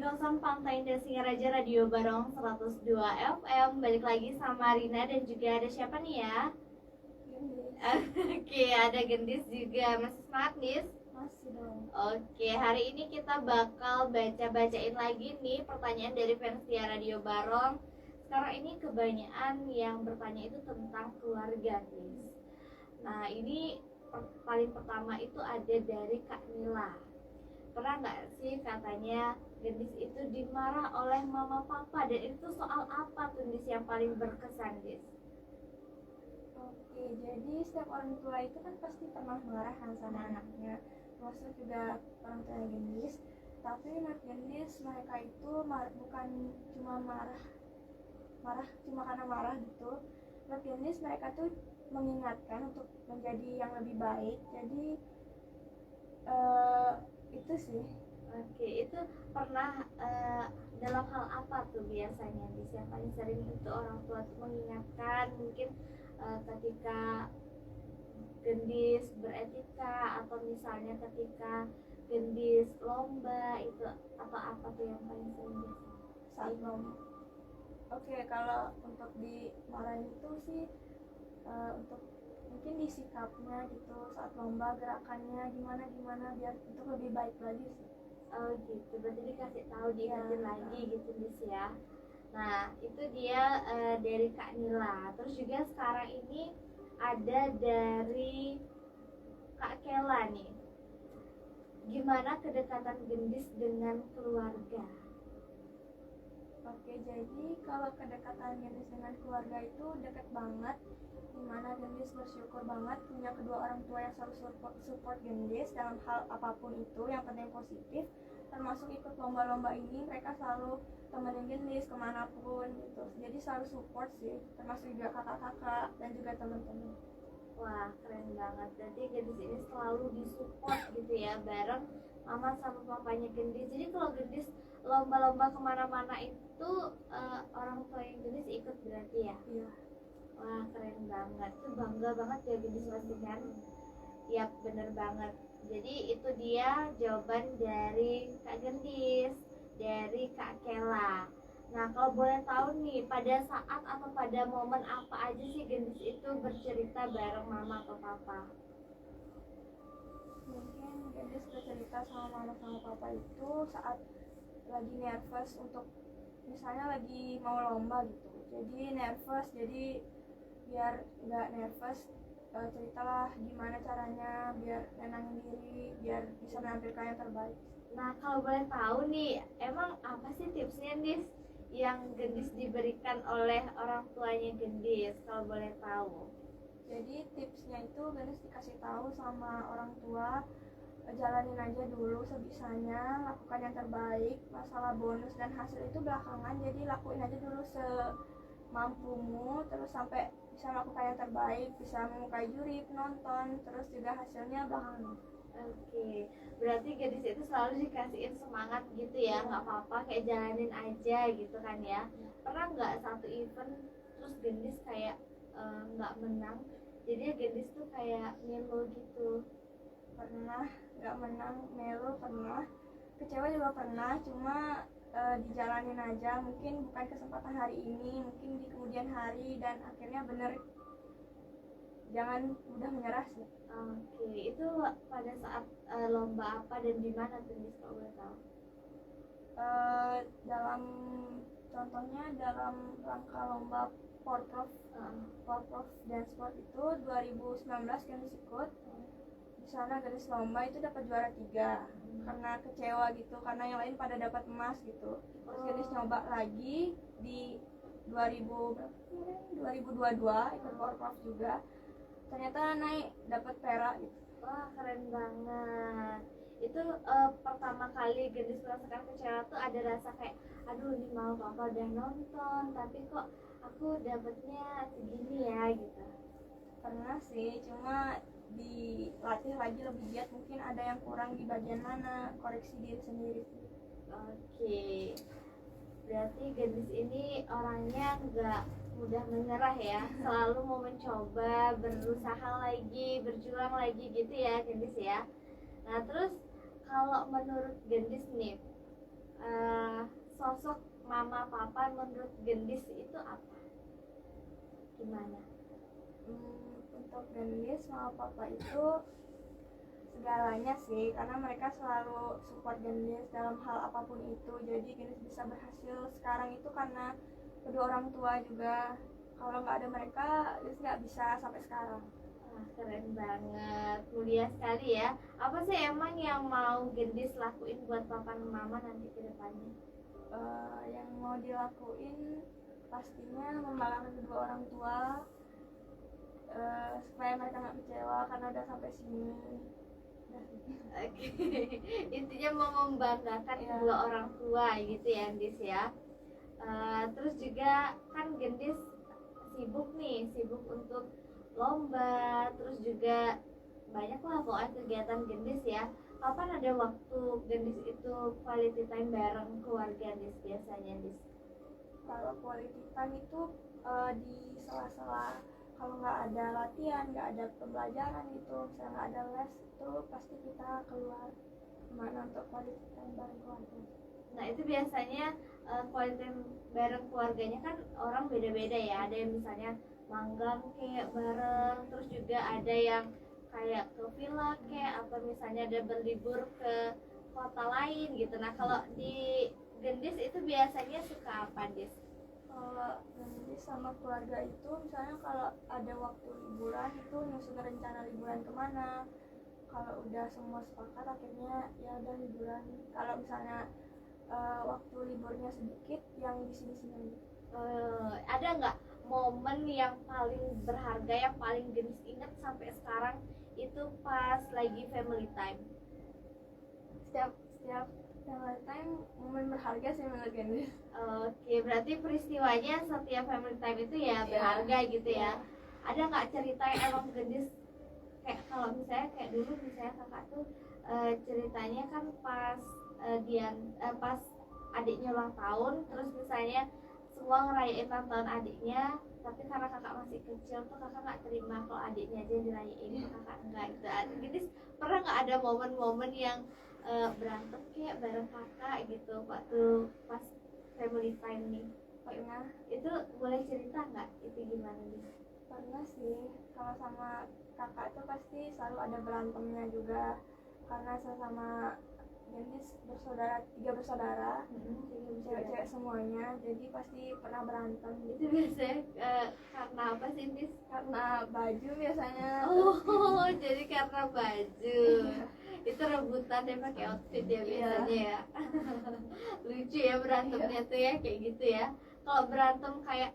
Pemirsa Pantai Indah Singaraja Radio Barong 102 FM. Balik lagi sama Rina dan juga ada siapa nih ya? Gendis. Oke, ada Gendis juga. Masih semangat, Nis? Masih dong. Oke, hari ini kita bakal bacain lagi nih pertanyaan dari fans Tia Radio Barong. Sekarang ini kebanyakan yang bertanya itu tentang keluarga, Nis. Nah, ini paling pertama itu ada dari Kak Nila. Pernah nggak sih katanya Gendis itu dimarah oleh mama papa, dan itu soal apa tuh Gendis yang paling berkesan, Gendis? Oke, jadi setiap orang tua itu kan pasti pernah marah kan sama anaknya. Maksud juga orang tua Gendis. Tapi menurut Gendis mereka itu bukan cuma marah cuma karena marah gitu. Menurut Gendis mereka tuh mengingatkan untuk menjadi yang lebih baik. Jadi itu sih. Oke, itu pernah dalam hal apa tuh biasanya Gendis yang paling sering itu orang tua tuh mengingatkan? Mungkin ketika Gendis beretika, atau misalnya ketika Gendis lomba itu, atau apa tuh yang paling sering biasanya? Saat lomba. Oke, kalau untuk dimarahin itu sih untuk mungkin di sikapnya gitu saat lomba, gerakannya gimana biar untuk lebih baik lagi sih. Oh gitu, berarti dikasih tahu, diingetin lagi gitu Gendis ya. Nah itu dia dari Kak Nila. Terus juga sekarang ini ada dari Kak Kela nih. Gimana kedekatan Gendis dengan keluarga? Oke, jadi kalau kedekatan Gendis dengan keluarga itu dekat banget, dimana Gendis bersyukur banget punya kedua orang tua yang selalu support Gendis dalam hal apapun itu, yang penting positif. Termasuk ikut lomba-lomba ini, mereka selalu temenin Gendis kemanapun gitu, jadi selalu support sih, termasuk juga kakak-kakak dan juga teman-teman. Wah keren banget, berarti Gendis ini selalu disupport gitu ya, bareng mama sama papanya Gendis. Jadi kalau Gendis lomba-lomba kemana-mana itu orang tua yang Gendis ikut berarti ya? Iya. Wah keren banget, itu bangga banget ya Gendis pasti kan? Yap, bener banget. Jadi itu dia jawaban dari Kak Gendis, dari Kak Kela. Nah kalau boleh tahu nih, pada saat atau pada momen apa aja sih Gendis itu bercerita bareng mama atau papa? Mungkin Gendis bercerita sama mama sama papa itu saat lagi nervous, untuk misalnya lagi mau lomba gitu, jadi nervous, jadi biar nggak nervous ceritalah gimana caranya biar nenangin diri, biar bisa menampilkan yang terbaik. Nah kalau boleh tahu nih, emang apa sih tipsnya nih yang Gendis diberikan oleh orang tuanya Gendis, kalau boleh tahu? Jadi tipsnya itu Gendis dikasih tahu sama orang tua, jalanin aja dulu sebisanya, lakukan yang terbaik, masalah bonus dan hasil itu belakangan, jadi lakuin aja dulu semampumu, terus sampai bisa melakukan yang terbaik, bisa menyukai juri, penonton, terus juga hasilnya belakangan. Oke, berarti Gendis itu selalu dikasihin semangat gitu ya, nggak apa-apa, kayak jalanin aja gitu kan ya. Pernah nggak satu event terus Gendis kayak nggak menang, jadi Gendis tuh kayak melo gitu? Pernah nggak menang, melo pernah, kecewa juga pernah, cuma dijalanin aja, mungkin bukan kesempatan hari ini, mungkin di kemudian hari, dan akhirnya bener, jangan mudah menyerah sih. Oke, itu pada saat lomba apa dan di mana tuh Gendis kalau boleh tahu? Dalam contohnya dalam rangka lomba Porprov Dance Sport itu 2019 Gendis ikut. Di sana Gendis lomba itu dapat juara 3 karena kecewa gitu, karena yang lain pada dapat emas gitu. Terus Gendis nyoba lagi di 2022 ikut Porprov juga, ternyata naik dapat perak gitu. Wah keren banget. Itu pertama kali Gendis merasakan kecewa tuh ada rasa kayak, aduh ini mau papa udah nonton tapi kok aku dapetnya segini ya gitu? Pernah sih, cuma dilatih lagi lebih giat, mungkin ada yang kurang di bagian mana, koreksi diri sendiri sih. Oke, berarti Gendis ini orangnya nggak mudah menyerah ya, selalu mau mencoba, berusaha lagi, berjuang lagi gitu ya Gendis ya. Nah terus kalau menurut Gendis nih, sosok mama papa menurut Gendis itu apa? Gimana? Untuk Gendis sama papa itu segalanya sih, karena mereka selalu support Gendis dalam hal apapun itu. Jadi Gendis bisa berhasil sekarang itu karena kedua orang tua juga. Kalau nggak ada mereka, Gendis nggak bisa sampai sekarang. Wah, keren banget, mulia sekali ya. Apa sih emang yang mau Gendis lakuin buat papa dan mama nanti ke depannya? Yang mau dilakuin pastinya membanggakan kedua orang tua, supaya mereka nggak kecewa karena udah sampai sini. Oke. Intinya mau membanggakan kedua orang tua gitu ya Gendis ya. Terus juga kan Gendis sibuk untuk lomba, terus juga banyak lah pokoknya kegiatan Gendis ya. Kapan ada waktu Gendis itu quality time bareng keluarga Gendis biasanya Gendis? Kalau quality time itu di sela-sela, kalau nggak ada latihan, nggak ada pembelajaran gitu, misalnya nggak ada les, itu pasti kita keluar kemana untuk quality time bareng keluarga. Nah itu biasanya quality time bareng keluarganya kan orang beda-beda ya. Ada yang misalnya manggang kayak bareng, terus juga ada yang kayak ke villa kayak, apa misalnya ada berlibur ke kota lain gitu. Nah kalau di Gendis itu biasanya suka apa Gendis? Kalau Gendis sama keluarga itu misalnya kalau ada waktu liburan itu nyusun rencana liburan kemana. Kalau udah semua sepakat akhirnya ya udah liburan. Kalau misalnya waktu liburnya sedikit, yang di sini-sini. Ada nggak momen yang paling berharga yang paling Gendis ingat sampai sekarang itu pas lagi family time? Setiap family time momen berharga sih menurut Gendis. Oke, berarti peristiwanya setiap family time itu ya berharga gitu ya. Ada nggak cerita yang emang Gendis kayak, kalau misalnya kayak dulu misalnya kakak tuh ceritanya kan pas pas adiknya ulang tahun, terus misalnya semua ngerayain ulang tahun adiknya, tapi karena kakak masih kecil tuh kakak nggak terima kalau adiknya aja dirayain, kakak enggak gitu. Jadi pernah nggak ada momen-momen yang berantem kayak bareng kakak gitu waktu pas family time nih? Pernah. Itu boleh cerita nggak itu gimana nih? Pernah sih, kalau sama kakak tuh pasti selalu ada berantemnya juga, karena sama Gendis tiga bersaudara, cewek-cewek semuanya, jadi pasti pernah berantem. Itu biasanya karena apa sih Gendis? Karena baju biasanya. Oh, jadi karena baju. Itu rebutan deh pakai outfit ya biasanya ya. Lucu ya berantemnya tuh ya kayak gitu ya. Kalau berantem kayak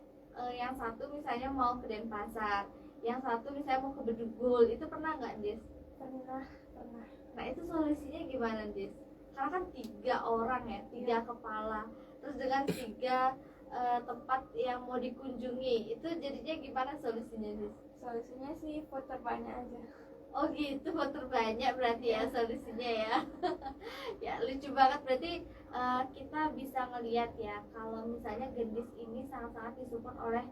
yang satu misalnya mau ke Denpasar, yang satu misalnya mau ke Bedugul, itu pernah nggak Dis? Pernah. Nah itu solusinya gimana Dis? Karena kan 3 orang ya, 3 kepala, terus dengan 3 tempat yang mau dikunjungi, itu jadinya gimana solusinya Dis? Solusinya sih putar banyak aja. Oh gitu, putar banyak berarti ya solusinya ya. Ya lucu banget, berarti kita bisa ngelihat ya kalau misalnya Gendis ini sangat-sangat disupport oleh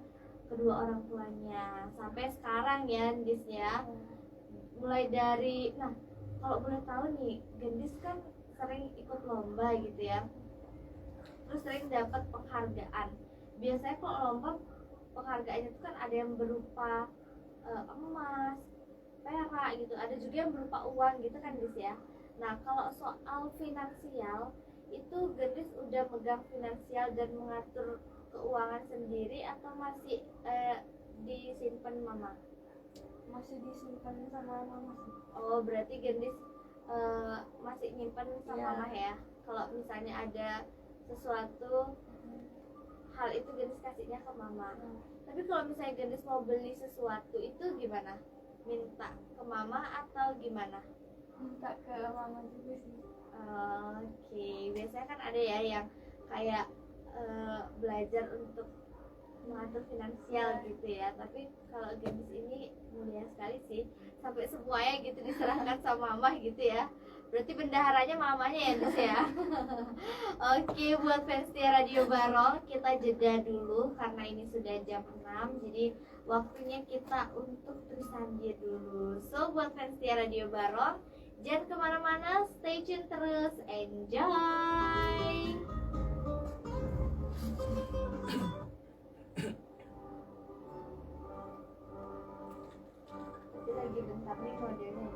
kedua orang tuanya sampai sekarang ya Gendis ya. Mulai dari, nah kalau boleh tahu nih, Gendis kan sering ikut lomba gitu ya, terus sering dapat penghargaan. Biasanya kalau lomba penghargaannya itu kan ada yang berupa emas, perak gitu, ada juga yang berupa uang gitu kan Gendis ya. Nah kalau soal finansial itu Gendis udah megang finansial dan mengatur keuangan sendiri atau masih disimpan mama? Masih disimpan sama mama sih. Oh berarti Gendis masih nyimpan sama mama ya. Kalau misalnya ada sesuatu hal itu Gendis kasihnya ke mama. Tapi kalau misalnya Gendis mau beli sesuatu itu gimana? Minta ke mama atau gimana? Minta ke mama juga sih. Oke, biasanya kan ada ya yang kayak belajar untuk mengatur finansial gitu ya. Tapi kalau Gendis ini mulia sekali sih, sampai semuanya gitu diserahkan sama mama gitu ya. Berarti bendaharanya mamanya ya Gendis ya. Oke, buat fans Radio Barong, kita jeda dulu karena ini sudah jam 6. Jadi waktunya kita untuk bersandir dulu. So buat fans Radio Barong, Jangan kemana-mana, stay tune terus, enjoy. Tapi lagi bentar nih kodenya.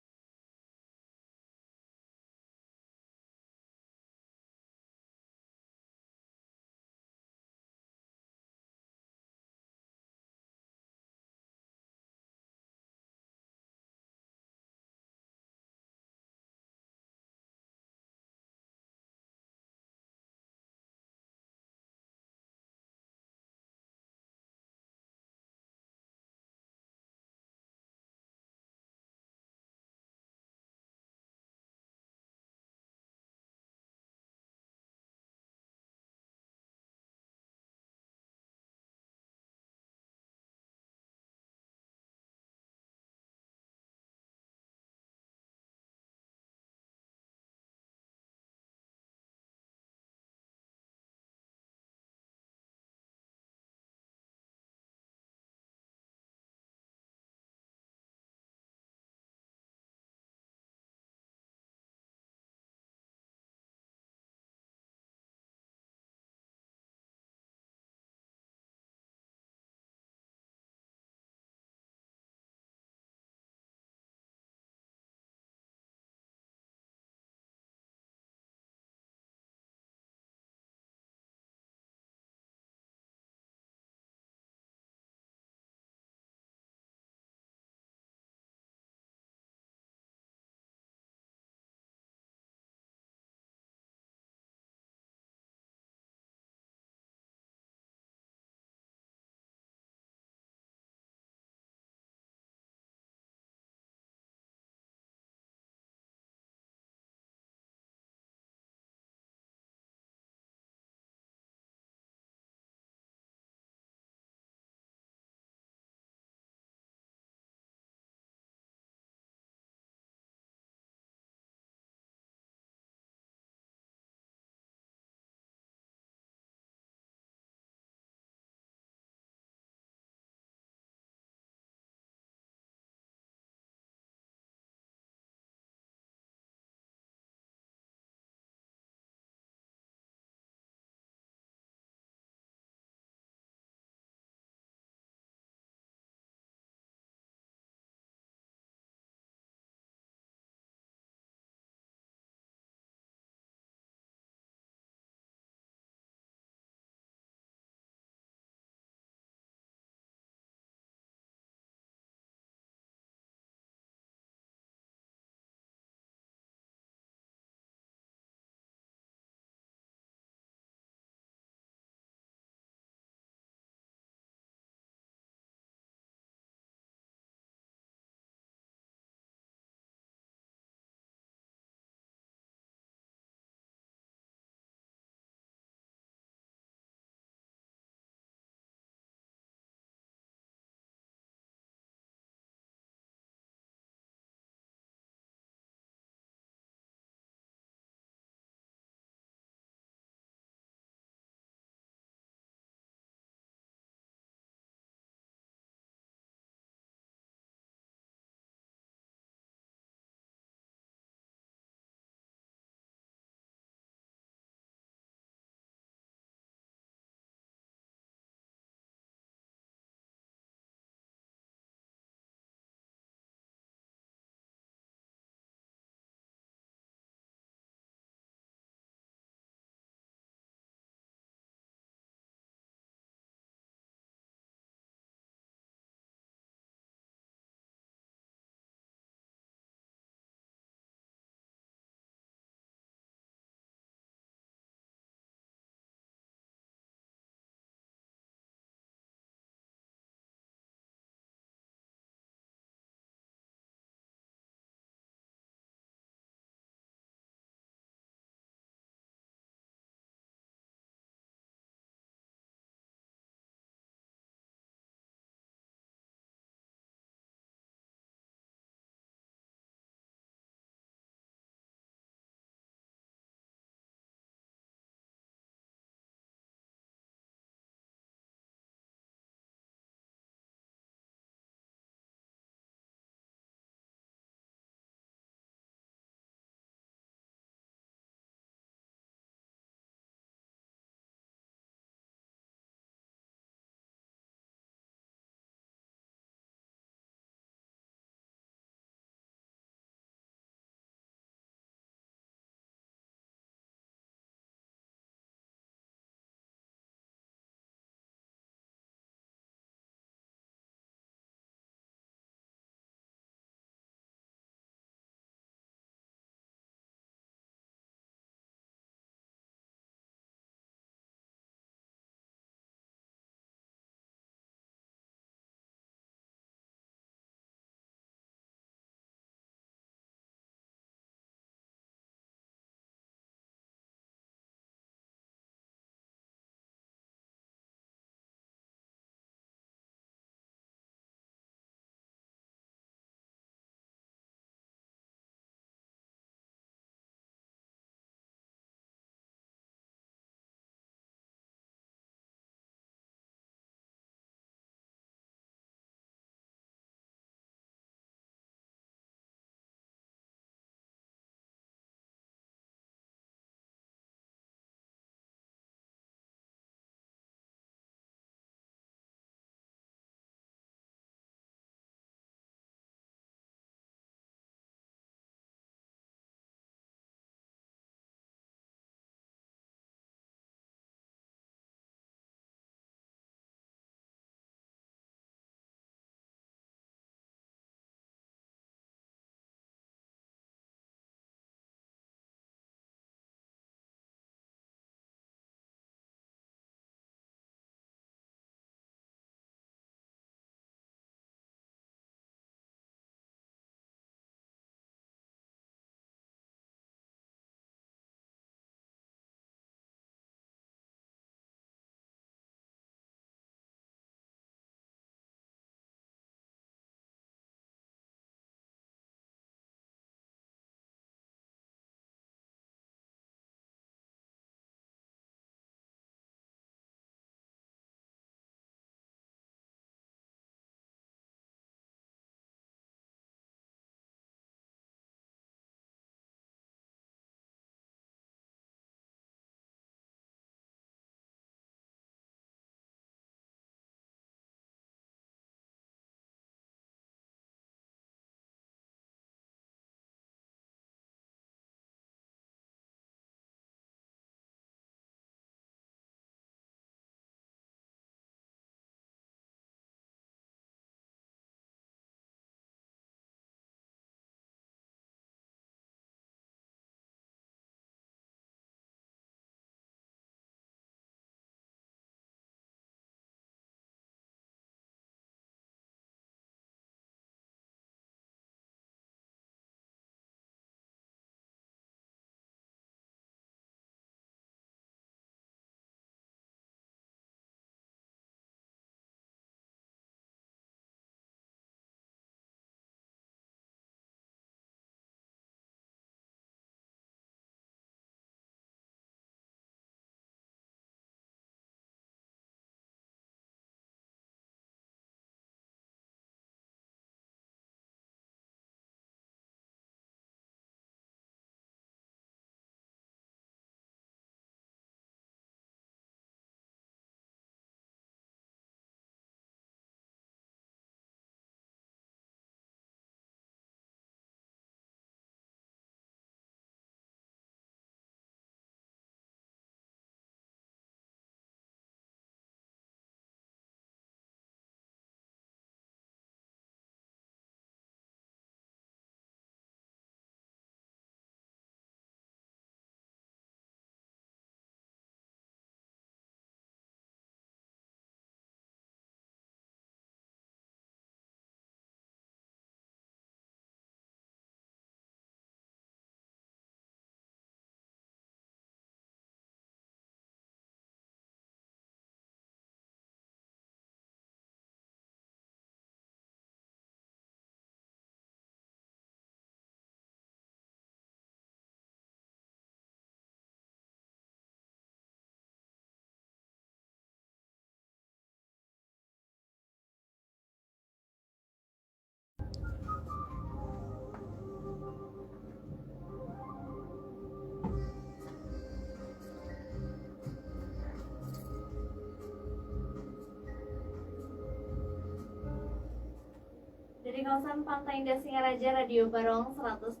kawasan Pantai Indah Singaraja, Radio Barong 102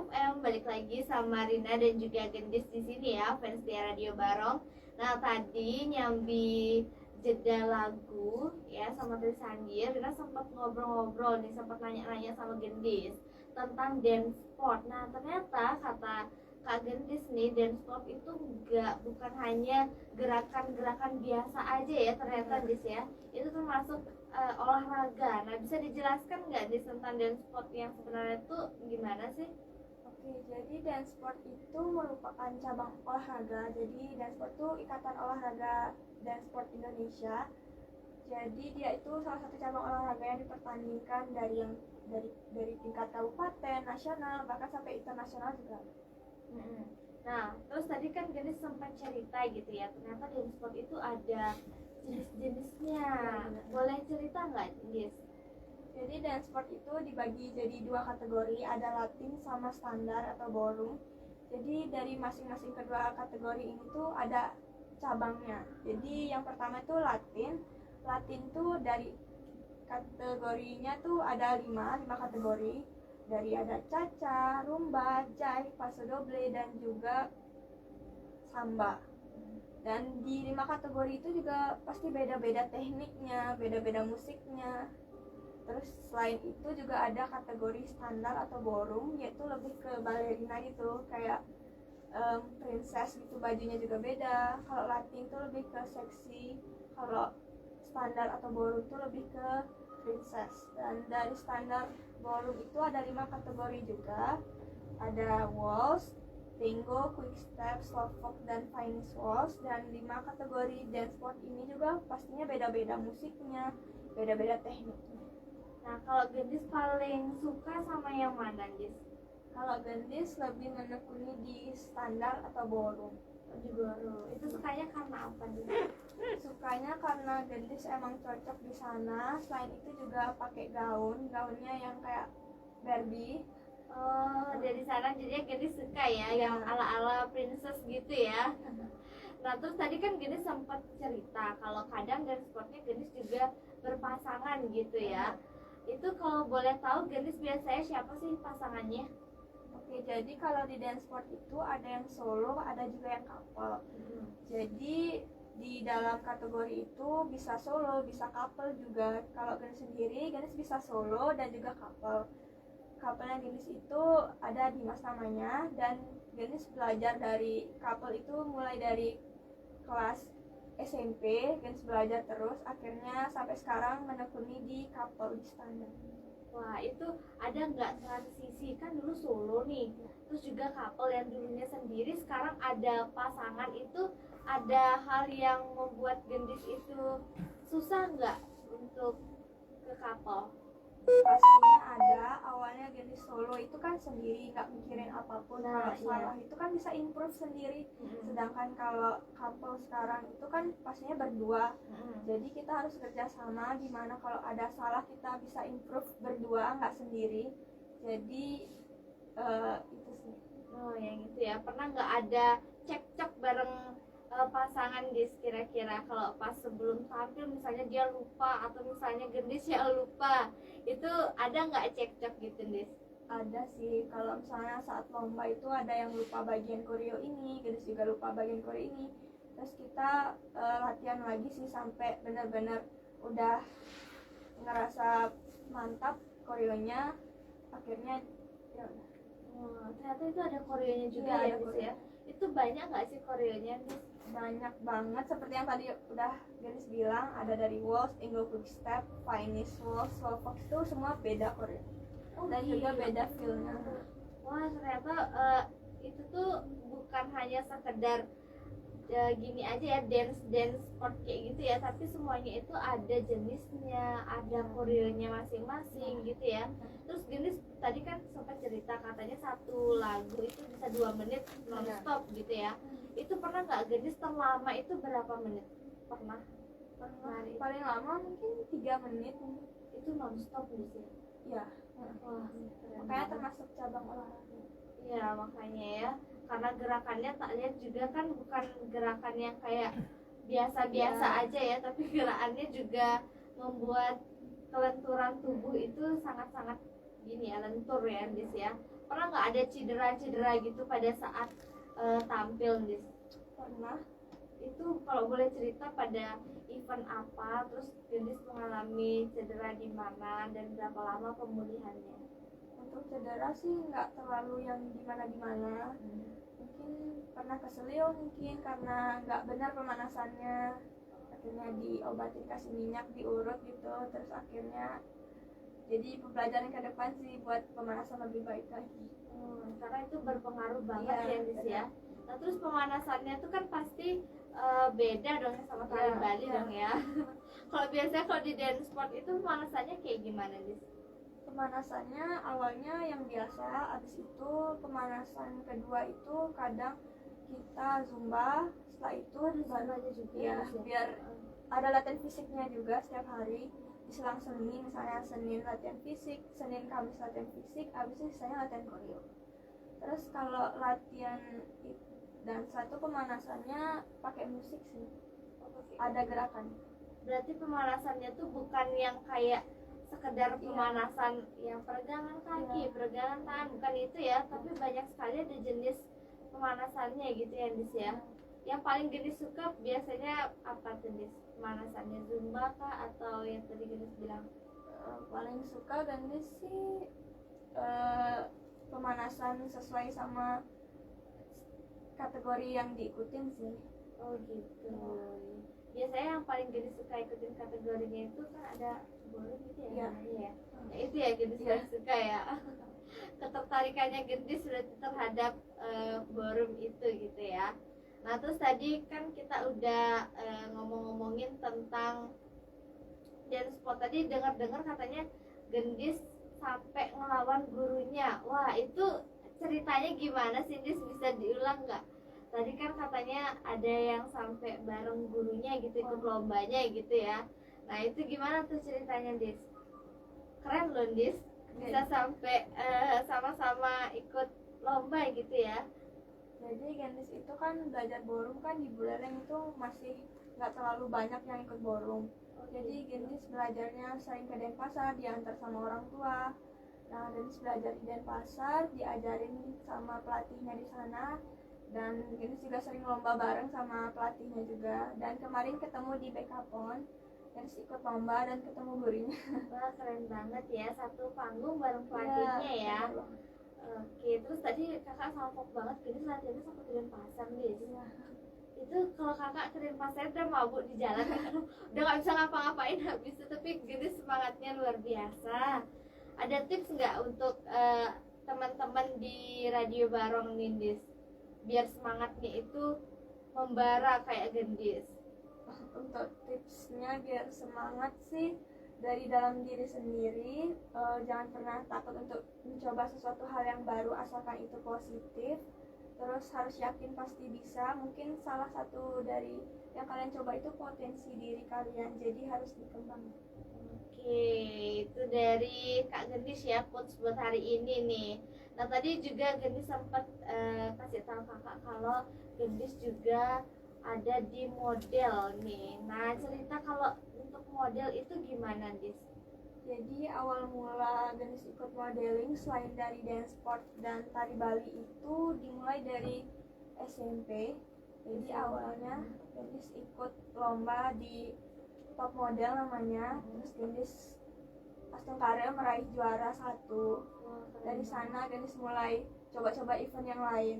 FM. Balik lagi sama Rina dan juga Gendis di sini ya, fans di Radio Barong. Nah, tadi nyambi jeda lagu ya sama Trisandir, Rina sempat ngobrol-ngobrol nih, sempat nanya-nanya sama Gendis tentang dance sport. Nah, ternyata kata Kak Gendis nih, dance sport itu bukan hanya gerakan-gerakan biasa aja ya ternyata Gendis ya. Itu termasuk olahraga. Nah, bisa dijelaskan nggak di tentang dance sport yang sebenarnya itu gimana sih? Oke, jadi dance sport itu merupakan cabang olahraga. Jadi dance sport itu Ikatan Olahraga Dance Sport Indonesia. Jadi dia itu salah satu cabang olahraga yang dipertandingkan dari tingkat kabupaten, nasional, bahkan sampai internasional juga. Nah, terus tadi kan Gendis sempat cerita gitu ya, ternyata dance sport itu ada jenis-jenisnya. Boleh cerita nggak, Gendis? Jadi dance sport itu dibagi jadi dua kategori, ada Latin sama standar atau ballroom. Jadi dari masing-masing kedua kategori ini tuh ada cabangnya. Jadi yang pertama itu Latin. Latin tuh dari kategorinya tuh ada 5 kategori. Dari ada cha-cha, rumba, jive, paso doble, dan juga samba. Dan di 5 kategori itu juga pasti beda-beda tekniknya, beda-beda musiknya. Terus selain itu juga ada kategori standar atau ballroom, yaitu lebih ke balerina gitu, kayak princess gitu, bajunya juga beda. Kalau Latin itu lebih ke seksi, kalau standar atau ballroom itu lebih ke princess. Dan dari standar ballroom itu ada 5 kategori juga, ada waltz, tango, quick step, slowfox, dan Chinese waltz. Dan 5 kategori dance sport ini juga pastinya beda-beda musiknya, beda-beda tekniknya. Nah, kalau Gendis paling suka sama yang mana, Gendis? Kalau Gendis lebih menekuni di standar atau ballroom. Di ballroom. Itu sukanya karena apa nih? Sukanya karena Gendis emang cocok di sana. Selain itu juga pakai gaunnya yang kayak Barbie. Oh, dari sana jadinya Gendis suka ya, yang ala-ala princess gitu ya. Nah, terus tadi kan Gendis sempat cerita kalau kadang dance sportnya Gendis juga berpasangan gitu ya. Itu kalau boleh tahu Gendis biasanya siapa sih pasangannya? Oke, jadi kalau di dance sport itu ada yang solo, ada juga yang couple. Jadi di dalam kategori itu bisa solo, bisa couple juga. Kalau Gendis sendiri, Gendis bisa solo dan juga couple. Couple-nya Gendis itu ada Dimas namanya, dan Gendis belajar dari couple itu mulai dari kelas SMP. Gendis belajar terus, akhirnya sampai sekarang menekuni di couple di standar. Wah, itu ada nggak transisi, kan dulu solo nih, terus juga couple yang dulunya sendiri, sekarang ada pasangan, itu ada hal yang membuat Gendis itu susah nggak untuk ke couple? Pastinya ada. Awalnya Gendis solo itu kan sendiri, nggak mikirin apapun. Kalau salah itu kan bisa improve sendiri. Sedangkan kalau couple sekarang itu kan pastinya berdua. Jadi kita harus kerja sama, dimana kalau ada salah kita bisa improve berdua, nggak sendiri. Jadi itu sih. Oh, yang itu ya. Pernah nggak ada cekcok bareng pasangan Gendis kira-kira kalau pas sebelum tampil misalnya dia lupa atau misalnya Gendis ya lupa, itu ada nggak cekcok gitu Gendis? Ada sih, kalau misalnya saat lomba itu ada yang lupa bagian koreo ini, Gendis juga lupa bagian koreo ini. Terus kita latihan lagi sih sampai benar-benar udah ngerasa mantap koreonya, akhirnya ya udah. Ternyata itu ada koreonya juga ya, ya Gendis ya. Itu banyak nggak sih koreonya Gendis? Banyak banget, seperti yang tadi udah Gendis bilang, ada dari waltz, tango, quick step, Chinese waltz, slowfox, itu semua beda koreo. Dan juga beda feel-nya. Wah, ternyata itu tuh bukan hanya sekedar gini aja ya, dance sport kayak gitu ya, tapi semuanya itu ada jenisnya, ada koreonya masing-masing gitu ya. Terus Gendis tadi kan sempat cerita katanya satu lagu itu bisa 2 menit non-stop gitu ya. Itu pernah nggak Gendis terlama itu berapa menit? Pernah Paling lama mungkin 3 menit. Itu non-stop gitu ya? Ya. Wah, Makanya termasuk cabang olahraga. Iya, makanya ya, karena gerakannya tak lihat juga kan bukan gerakan yang kayak biasa-biasa aja ya, tapi gerakannya juga membuat kelenturan tubuh itu sangat-sangat gini ya, lentur ya Dis ya. Pernah nggak ada cedera-cedera gitu pada saat tampil Dis? Pernah. Itu kalau boleh cerita pada event apa, terus Gendis mengalami cedera di mana dan berapa lama pemulihannya? Untuk cedera sih nggak terlalu yang gimana-gimana. Mungkin pernah keselio mungkin karena nggak benar pemanasannya, akhirnya diobatin kasih minyak diurut gitu, terus akhirnya jadi pembelajaran ke depan sih buat pemanasan lebih baik lagi. Karena itu berpengaruh banget Iya, ya Dis ya. Nah terus pemanasannya tuh kan pasti beda dong ya sama tari Iya, Bali iya. dong ya. Kalau biasanya kalau di dance sport itu pemanasannya kayak gimana Dis? Pemanasannya awalnya yang biasa, habis itu pemanasan kedua itu kadang kita zumba, setelah itu Zumbanya juga ya, Dis, ya? biar ada latihan fisiknya juga setiap hari di selang Senin, misalnya Senin latihan fisik, Senin Kamis latihan fisik, habis itu sisanya latihan koreo. Terus kalau latihan dan satu pemanasannya pakai musik sih, ada gerakan. Berarti pemanasannya tuh bukan yang kayak sekedar Iya. pemanasan yang peregangan kaki, Iya. peregangan tangan, bukan itu ya, tapi banyak sekali ada jenis pemanasannya gitu ya Dis ya. Yang paling Gendis suka biasanya apa tuh Dis? Pemanasannya zumba kah atau yang tadi Gendis bilang? Paling suka Gandhi sih pemanasan sesuai sama kategori yang diikutin sih. Oh gitu. Biasanya yang paling Gendis suka ikutin kategorinya itu kan ada ballroom gitu ya? Iya. Iya. Nah, itu ya Gendis Iya. paling suka ya. Ketertarikannya Gendis berarti terhadap ballroom itu gitu ya. Nah terus tadi kan kita udah ngomong-ngomongin tentang dance sport. Tadi dengar-dengar katanya Gendis sampai ngelawan gurunya. Wah itu ceritanya gimana sih Dis, bisa diulang nggak? Tadi kan katanya ada yang sampai bareng gurunya gitu, ikut lombanya gitu ya. Nah itu gimana tuh ceritanya Dis? Keren loh Dis, bisa sampai sama-sama ikut lomba gitu ya. Jadi Gendis itu kan belajar ballroom kan di Buleleng itu masih nggak terlalu banyak yang ikut ballroom. Jadi Gendis belajarnya sering ke Denpasar, diantar sama orang tua. Nah Gendis belajar di Denpasar, diajarin sama pelatihnya di sana. Dan Gendis juga sering lomba bareng sama pelatihnya juga. Dan kemarin ketemu di Bekapon, Gendis ikut lomba dan ketemu gurunya. Wah keren banget ya, satu panggung bareng pelatihnya ya. Oke, terus tadi kakak salpok banget, Gendis latihannya sampai ke Denpasar nih. Itu kalau kakak ke Denpasar udah mabuk di jalan kan, udah nggak bisa ngapa-ngapain habis itu, tapi Gendis semangatnya luar biasa. Ada tips nggak untuk teman-teman di Radio Barong Nindis biar semangatnya itu membara kayak Gendis? Untuk tipsnya biar semangat sih dari dalam diri sendiri, jangan pernah takut untuk mencoba sesuatu hal yang baru asalkan itu positif. Terus harus yakin pasti bisa. Mungkin salah satu dari yang kalian coba itu potensi diri kalian, jadi harus dikembangkan. Oke, itu dari Kak Gendis ya, quotes buat hari ini nih. Nah tadi juga Gendis sempat kasih tahu kakak kalau Gendis juga ada di model nih. Nah cerita kalau untuk model itu gimana Dis? Jadi awal mula Gendis ikut modeling selain dari dance sport dan tari Bali itu dimulai dari SMP. Jadi awalnya Gendis ikut lomba di Top Model namanya. Terus Gendis pas Tengkarel meraih juara 1. Dari sana Gendis mulai coba-coba event yang lain.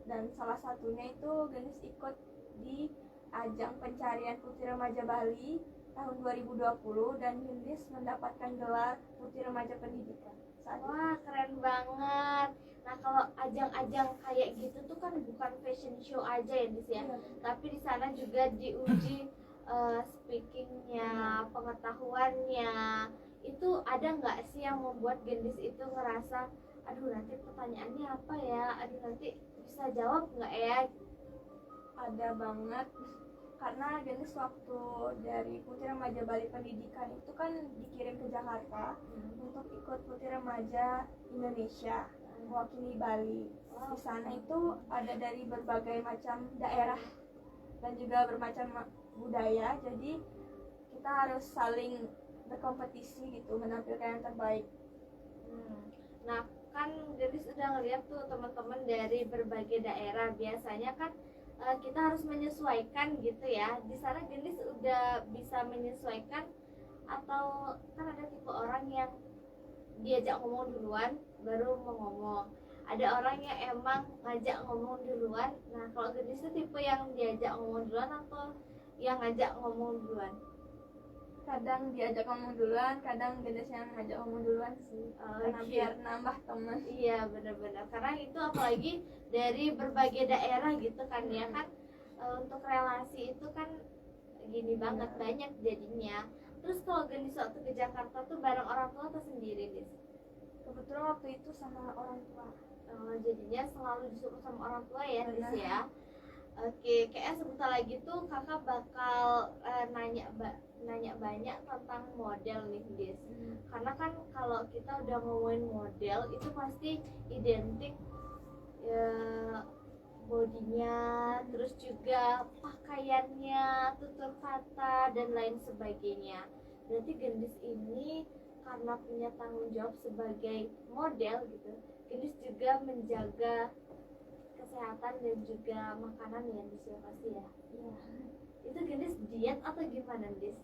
Dan salah satunya itu Gendis ikut di ajang pencarian Putri Remaja Bali tahun 2020 dan Gendis mendapatkan gelar Putri Remaja Pendidikan. Wah keren banget. Nah kalau ajang-ajang kayak gitu tuh kan bukan fashion show aja ya Dis ya, tapi di sana juga diuji speakingnya, pengetahuannya. Itu ada nggak sih yang membuat Gendis itu ngerasa, aduh nanti pertanyaannya apa ya, aduh nanti bisa jawab nggak ya? Ada banget, karena Gendis waktu dari Putri Remaja Bali Pendidikan itu kan dikirim ke Jakarta untuk ikut Putri Remaja Indonesia mewakili Bali. Di sana itu ada dari berbagai macam daerah dan juga bermacam budaya, jadi kita harus saling berkompetisi gitu, menampilkan yang terbaik. Nah, kan Gadis udah ngeliat tuh teman-teman dari berbagai daerah. Biasanya kan kita harus menyesuaikan gitu ya. Di sana Gadis udah bisa menyesuaikan atau kan ada tipe orang yang diajak ngomong duluan baru mau ngomong. Ada orang yang emang ngajak ngomong duluan. Nah, kalau Gadis itu tipe yang diajak ngomong duluan atau yang ngajak ngomong duluan? Kadang diajak ngomong duluan, kadang Gadis yang ngajak ngomong duluan sih, karena Oke. biar nambah teman. Iya, benar-benar. Karena itu apalagi dari berbagai daerah gitu kan ya kan, untuk relasi itu kan gini banget, banyak jadinya. Terus kalau Gadis waktu ke Jakarta tuh bareng orang tua atau sendiri, Dis? Kebetulan waktu itu sama orang tua. Jadinya selalu disuruh sama orang tua ya, Dis Benar. ya. Oke, kayaknya sebentar lagi tuh kakak bakal nanya banyak tentang model nih, Dis. Karena kan kalau kita udah ngomongin model itu pasti identik ya, bodinya, terus juga pakaiannya, tutur kata dan lain sebagainya. Berarti Gendis ini karena punya tanggung jawab sebagai model gitu, Gendis juga menjaga kesehatan dan juga makanan ya, Dis ya pasti ya. Iya. Itu Gendis diet atau gimana, Dis?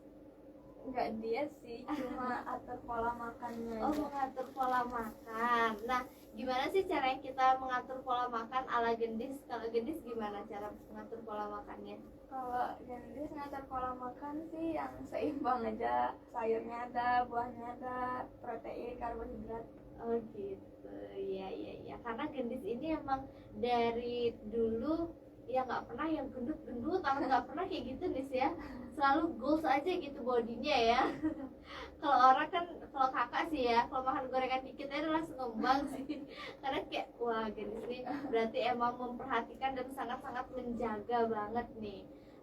Enggak diet sih, cuma atur pola makannya Oh, aja. mengatur pola makan. Nah, gimana sih cara kita mengatur pola makan ala Gendis? Kalau Gendis gimana cara mengatur pola makannya? Kalau Gendis ngatur pola makan sih yang seimbang aja, sayurnya ada, buahnya ada, protein, karbohidrat. Oh gitu, iya iya iya. Karena Gendis ini emang dari dulu ya nggak pernah yang gendut-gendut, atau nggak pernah kayak gitu, Dis ya. Selalu goals aja gitu bodinya ya. Kalau orang kan, kalau kakak sih ya, kalau makan gorengan dikit aja langsung ngembang sih. Karena kayak wah, Gendis nih berarti emang memperhatikan dan sangat-sangat menjaga banget nih.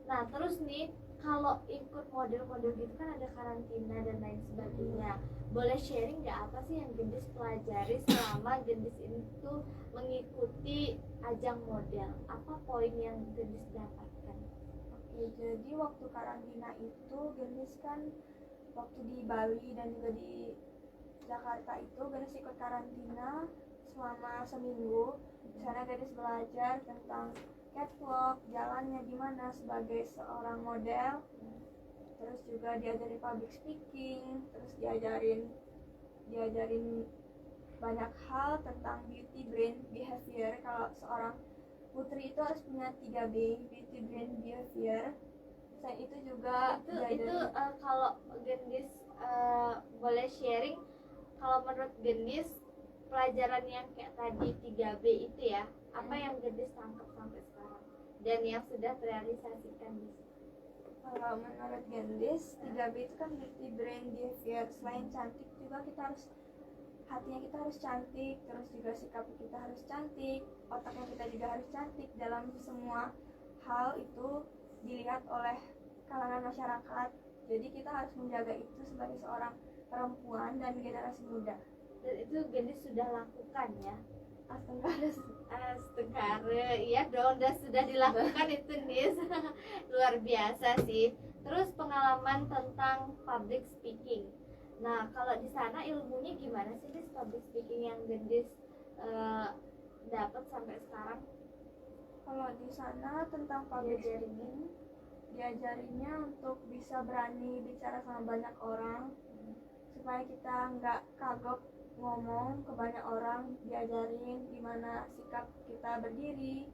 Nah terus nih, kalau ikut model-model gitu kan ada karantina dan lain sebagainya. Boleh sharing nggak apa sih yang Gendis pelajari selama Gendis itu mengikuti ajang model? Apa poin yang Gendis dapatkan? Oke, jadi waktu karantina itu Gendis kan waktu di Bali dan juga di Jakarta itu Gendis ikut karantina selama seminggu. Di sana Gendis belajar tentang catwalk, jalannya gimana sebagai seorang model. Terus juga diajarin public speaking, terus diajarin banyak hal tentang beauty, brain, behavior. Kalau seorang putri itu harus punya 3B, beauty, brain, behavior. Selain itu juga Itu kalau Gendis boleh sharing, kalau menurut Gendis pelajaran yang kayak tadi 3B itu ya, apa yang Gendis tangkap sampai sekarang dan yang sudah terrealisasikan di situ? Kalau menurut Gendis, 3B itu kan beauty, brain, behavior. Selain cantik juga kita harus, hatinya kita harus cantik, terus juga sikap kita harus cantik, otaknya kita juga harus cantik. Dalam semua hal itu dilihat oleh kalangan masyarakat. Jadi kita harus menjaga itu sebagai seorang perempuan dan generasi muda. Dan itu Gendis sudah lakukan ya? Astaga. Iya dong, sudah dilakukan itu, Nis. Luar biasa sih. Terus pengalaman tentang public speaking. Nah, kalau di sana ilmunya gimana sih, Nis, public speaking yang Gendis dapat sampai sekarang? Kalau di sana tentang public speaking, diajarinnya untuk bisa berani bicara sama banyak orang, supaya kita nggak kagok ngomong ke banyak orang. Diajarin gimana sikap kita berdiri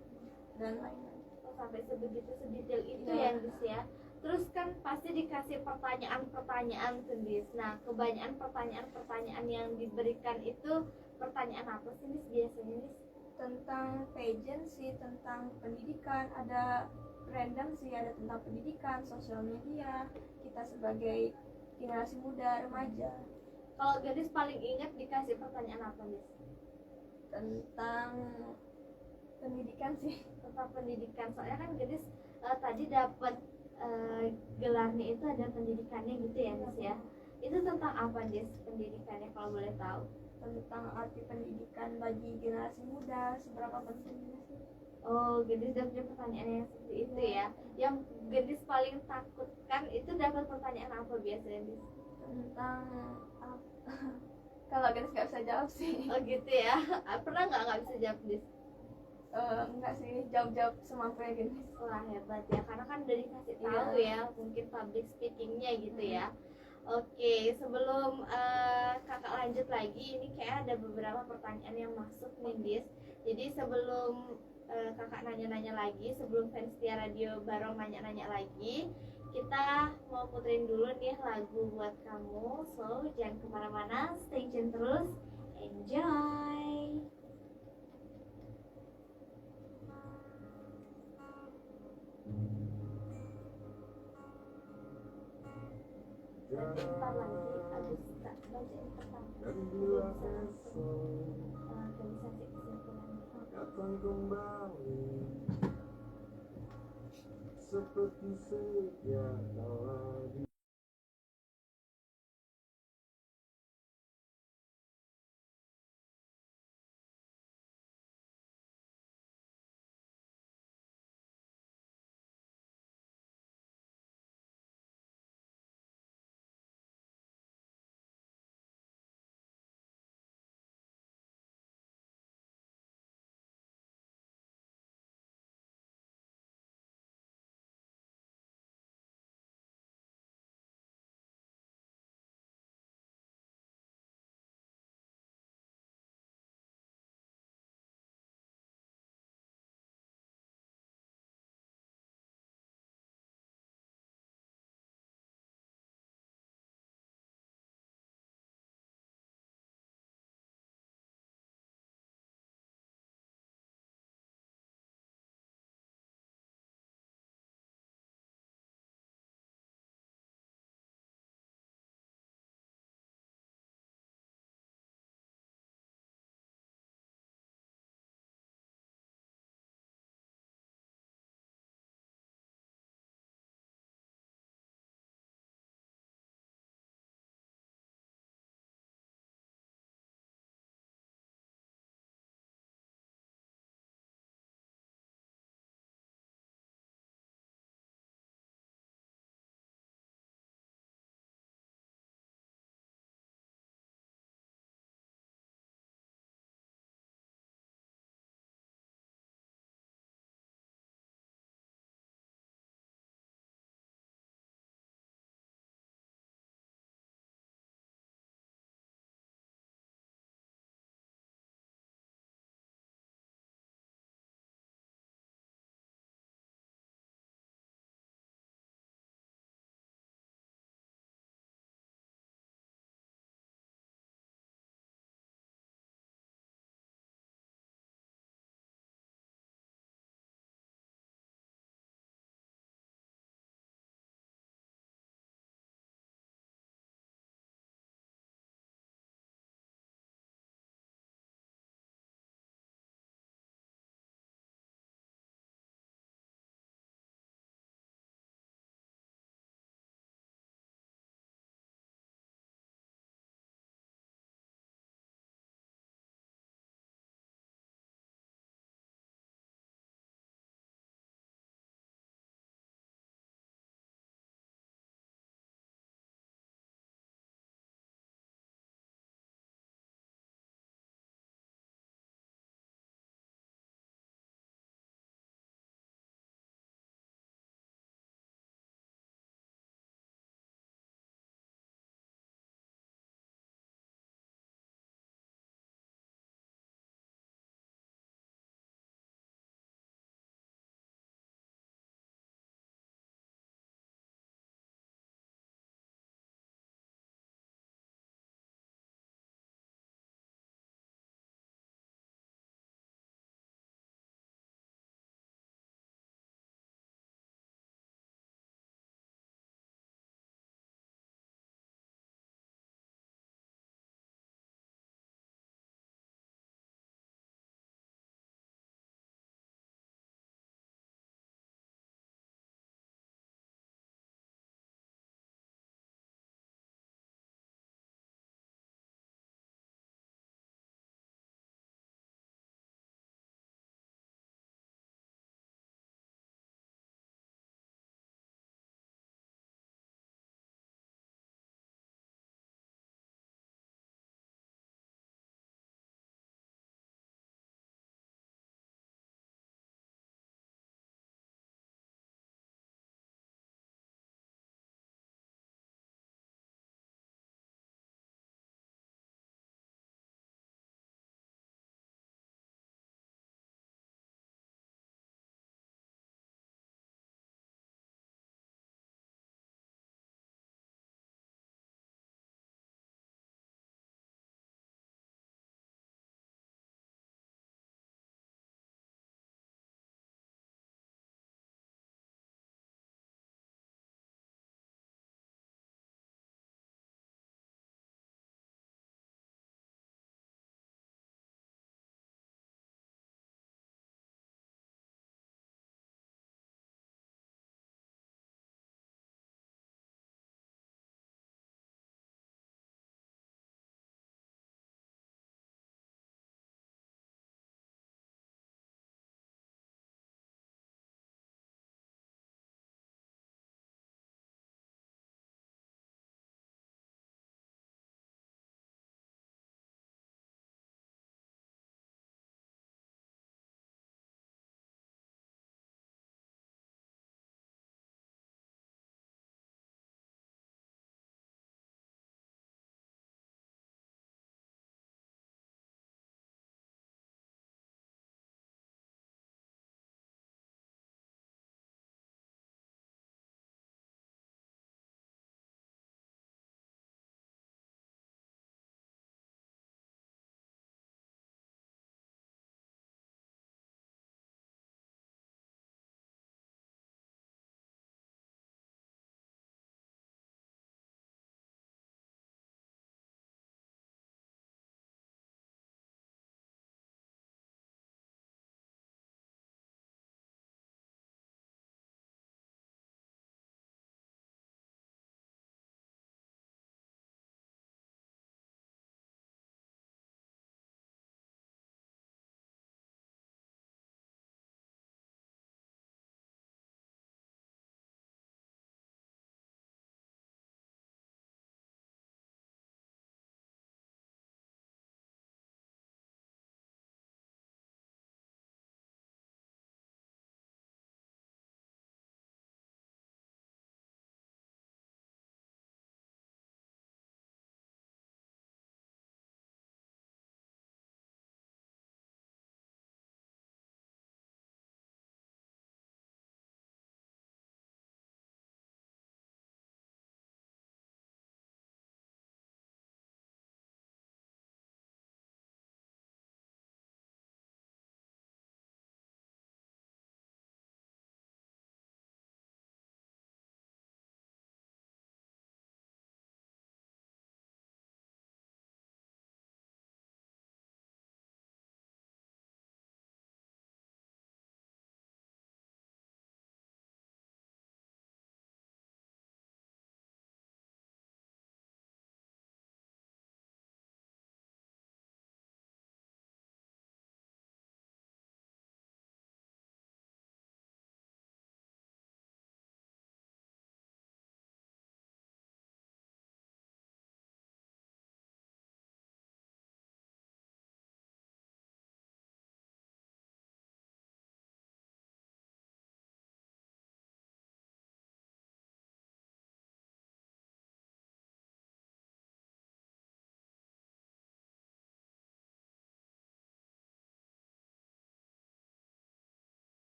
dan lain-lain. Sampai sebegitu sedetail itu Ya. ya, Nis ya. Terus kan pasti dikasih pertanyaan-pertanyaan tuh, Nis. Nah, kebanyakan pertanyaan-pertanyaan yang diberikan itu pertanyaan apa sih, Nis, biasanya, Nis? Tentang pageant sih, tentang pendidikan, ada random sih, ada tentang pendidikan, sosial media, kita sebagai generasi muda, remaja. Kalau Gadis paling ingat dikasih pertanyaan apa, Nis? Tentang pendidikan sih. Tentang pendidikan. Soalnya kan Gadis tadi dapat gelarnya itu ada pendidikannya gitu ya, Nis ya. Itu tentang apa, Nis, pendidikannya kalau boleh tahu? Tentang arti pendidikan bagi generasi muda, seberapa pentingnya sih. Oh, Gadis udah punya pertanyaan yang seperti itu ya. Yang Gadis paling takutkan itu dapat pertanyaan apa biasanya, Nis? tentang kalau Agnes nggak bisa jawab sih. Oh gitu ya. Pernah nggak bisa jawab dis? Enggak sih, jawab semampunya Agnes. Wah hebat ya, karena kan udah dikasih tahu ya, mungkin public speakingnya gitu ya. Oke, sebelum kakak lanjut lagi, ini kayak ada beberapa pertanyaan yang masuk nih Dis. Jadi sebelum kakak nanya-nanya lagi, sebelum fans Tia Radio Barong nanya-nanya lagi, kita mau puterin dulu nih lagu buat kamu. So jangan kemana-mana, stay tune terus, enjoy. Nanti ntar lagi abis bacain pertama Dan gak bila bisa langsung esok gak bisa sih kesimpulannya. datang kembali seperti sedia kala di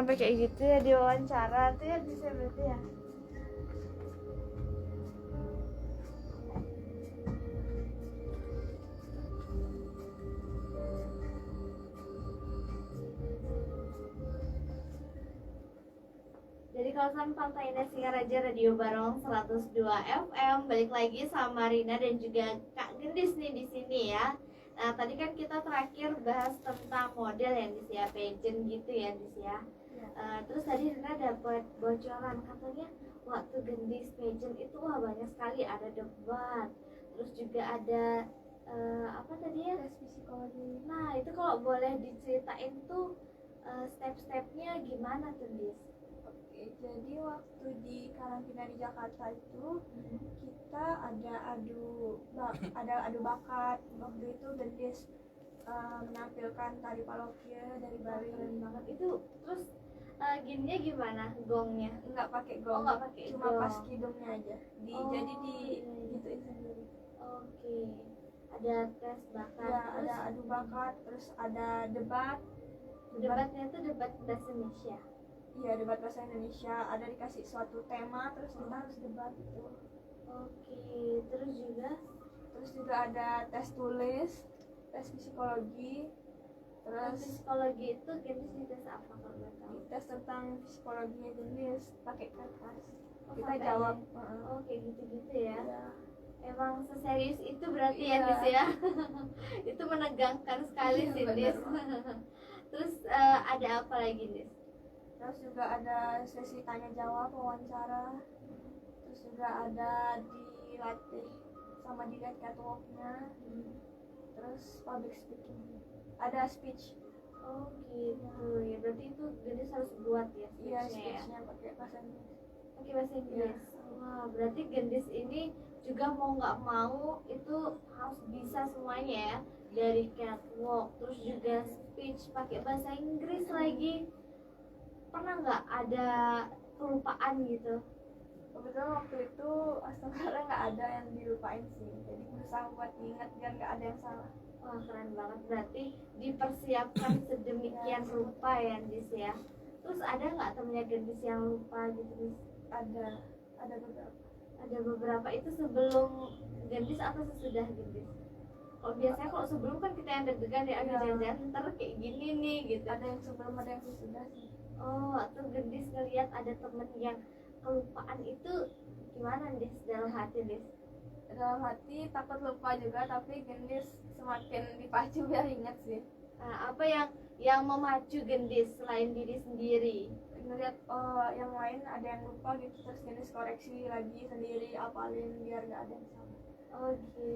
sampai kayak gitu ya diwawancara tuh ya bisa berarti ya. Jadi kawasan Pantai Indah Singaraja Radio Barong 102 FM. Balik lagi sama Rina dan juga Kak Gendis nih di sini ya. Nah, tadi kan kita terakhir bahas tentang model yang Dis ya, pageant gitu ya Dis ya. Terus tadi Rina dapat bocoran katanya waktu Gendis pageant itu wah banyak sekali, ada debat. Terus juga ada apa tadi ya? Tes psikologi. Nah, itu kalau boleh diceritain tuh step-stepnya gimana tuh Dis? Oke, jadi waktu di karantina di Jakarta itu kita ada adu bakat. Waktu itu Gendis menampilkan tari paloknya dari Bali. Keren banget itu. Terus gininya gimana gongnya? Nggak pakai Oh, gong, nggak pakai cuma gong. pas kidungnya aja. Jadi iya. gituin sendiri. Oke. Ada tes bakat. Ya, Terus ada adu bakat, terus ada debat. debatnya tuh debat bahasa Indonesia. Iya, debat bahasa Indonesia. Ada dikasih suatu tema, terus kita harus debat itu. Oke. Terus juga ada tes tulis, tes psikologi, terus terus psikologi itu jenis dites apa kalau nggak tahu? tes tentang psikologinya Gendis pakai kertas. Oh, Kita sampai jawab. Oh, kayak gitu-gitu ya. Iya. Emang seserius itu berarti Iya. ya Dis ya. Itu menegangkan sekali Iya, sih bener. Dis. Terus ada apa lagi Dis? Terus juga ada sesi tanya jawab, wawancara. Terus juga ada dilatih sama dilihat catwalknya. Terus public speaking. Ada speech. Oh gitu ya, berarti itu Gendis harus buat ya Iya, speech-nya ya. speechnya pakai bahasa Inggris. Pakai bahasa Inggris. Wah, berarti Gendis ini juga mau nggak mau itu harus bisa semuanya ya, dari catwalk, terus juga speech pakai bahasa Inggris lagi. Pernah nggak ada kelupaan gitu? Kebetulan waktu itu astagfirullah nggak ada yang dilupain sih. Jadi berusaha buat ingat biar nggak ada yang salah. Wah keren banget, berarti dipersiapkan sedemikian rupa ya Dis ya. Terus ada nggak temennya Gendis yang lupa gitu Dis? Ada beberapa. Ada beberapa itu sebelum Gendis atau sesudah Gendis? Kalau biasanya kalau sebelum kan kita yang deg-degan ya, Iya. jangan-jangan ntar kayak gini nih gitu. Ada yang sebelum, ada yang sesudah sih. Oh, waktu Gendis ngeliat ada temen yang kelupaan itu gimana Dis dalam hati Dis? Dalam hati takut lupa juga, tapi Gendis semakin dipacu biar ingat sih. Nah, apa yang memacu Gendis selain diri sendiri? Ngeliat yang lain ada yang lupa gitu, terus Gendis koreksi lagi sendiri, apalin biar nggak ada yang salah. Oke,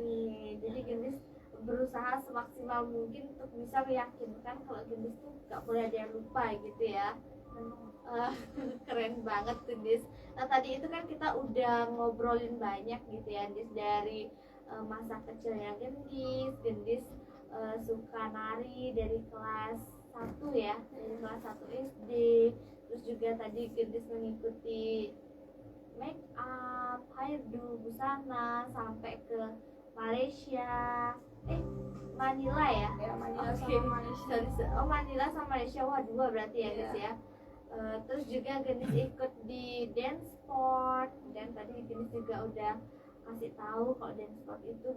jadi Gendis berusaha semaksimal mungkin untuk bisa meyakinkan kalau Gendis tuh gak boleh ada yang lupa gitu ya. Keren banget tuh Dis. Nah tadi itu kan kita udah ngobrolin banyak gitu ya Dis, dari masa kecilnya Gendis suka nari dari kelas 1 ya, dari kelas 1 SD. Terus juga tadi Gendis mengikuti make up, hairdo, busana sampai ke Malaysia, Manila ya? Ya, Manila Oke. sama Malaysia. Oh Manila sama Malaysia, wah dua berarti ya Iya. Gendis ya. Terus juga Gendis ikut di dance sport, dan tadi Gendis juga udah kasih tahu kalau dance sport itu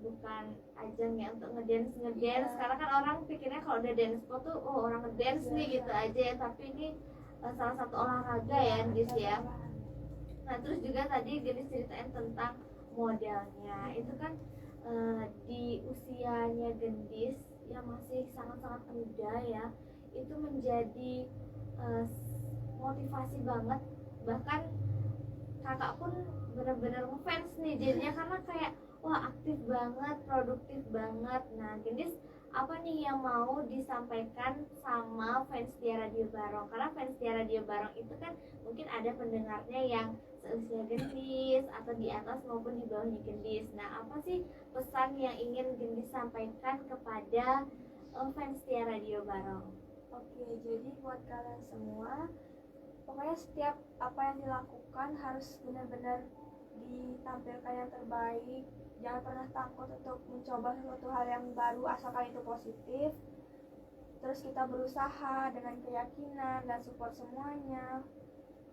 bukan ajang ya untuk ngedance. Iya. Karena kan orang pikirnya kalau udah dance sport tuh oh orang ngedance nih Iya. gitu aja ya, tapi ini salah satu olahraga ya Gendis ya. Nah terus juga tadi Gendis ceritain tentang modelnya itu kan di usianya Gendis yang masih sangat-sangat muda ya, itu menjadi motivasi banget, bahkan kakak pun benar-benar ngefans nih jadinya karena kayak wah aktif banget, produktif banget. Nah Gendis apa nih yang mau disampaikan sama fans Tia Radio Barong, karena fans Tia Radio Barong itu kan mungkin ada pendengarnya yang seusia Gendis atau di atas maupun di bawahnya Gendis. Nah apa sih pesan yang ingin Gendis sampaikan kepada fans Tia Radio Barong? Oke, jadi buat kalian semua, pokoknya setiap apa yang dilakukan harus benar-benar ditampilkan yang terbaik. Jangan pernah takut untuk mencoba sesuatu hal yang baru asalkan itu positif. terus kita berusaha dengan keyakinan dan support semuanya.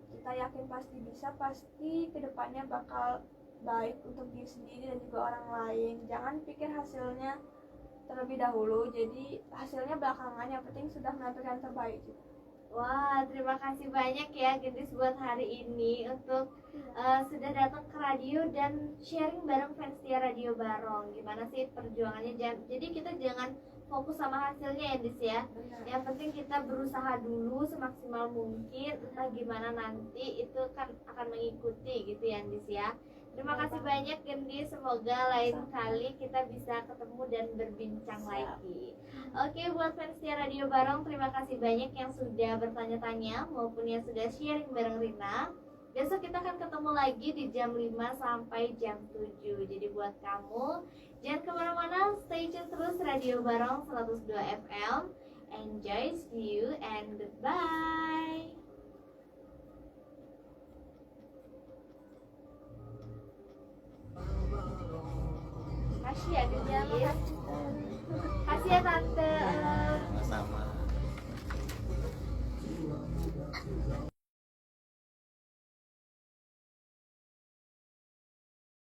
Kita yakin pasti bisa, pasti kedepannya bakal baik untuk diri sendiri dan juga orang lain. Jangan pikir hasilnya terlebih dahulu, jadi hasilnya belakangan, yang penting sudah menampilkan terbaik gitu. Wah, terima kasih banyak ya Gendis buat hari ini untuk sudah datang ke radio dan sharing bareng fans Setia Radio Barong. Gimana sih perjuangannya? Jadi kita jangan fokus sama hasilnya ya, Gendis ya. Yang penting kita berusaha dulu semaksimal mungkin. Entah gimana nanti itu kan akan mengikuti gitu ya, Gendis ya. Terima kasih banyak Gendis. Semoga lain kali kita bisa ketemu dan berbincang lagi. Oke, buat fans Setia Radio Barong, terima kasih banyak yang sudah bertanya-tanya maupun yang sudah sharing bareng Rina. Besok kita akan ketemu lagi di jam 5 sampai jam 7. Jadi buat kamu, jangan kemana-mana, stay tune terus Radio Barong 102 FM. Enjoy, see you, and goodbye. Kasih ya, Gendis. Kasih ya, Tante. Sama.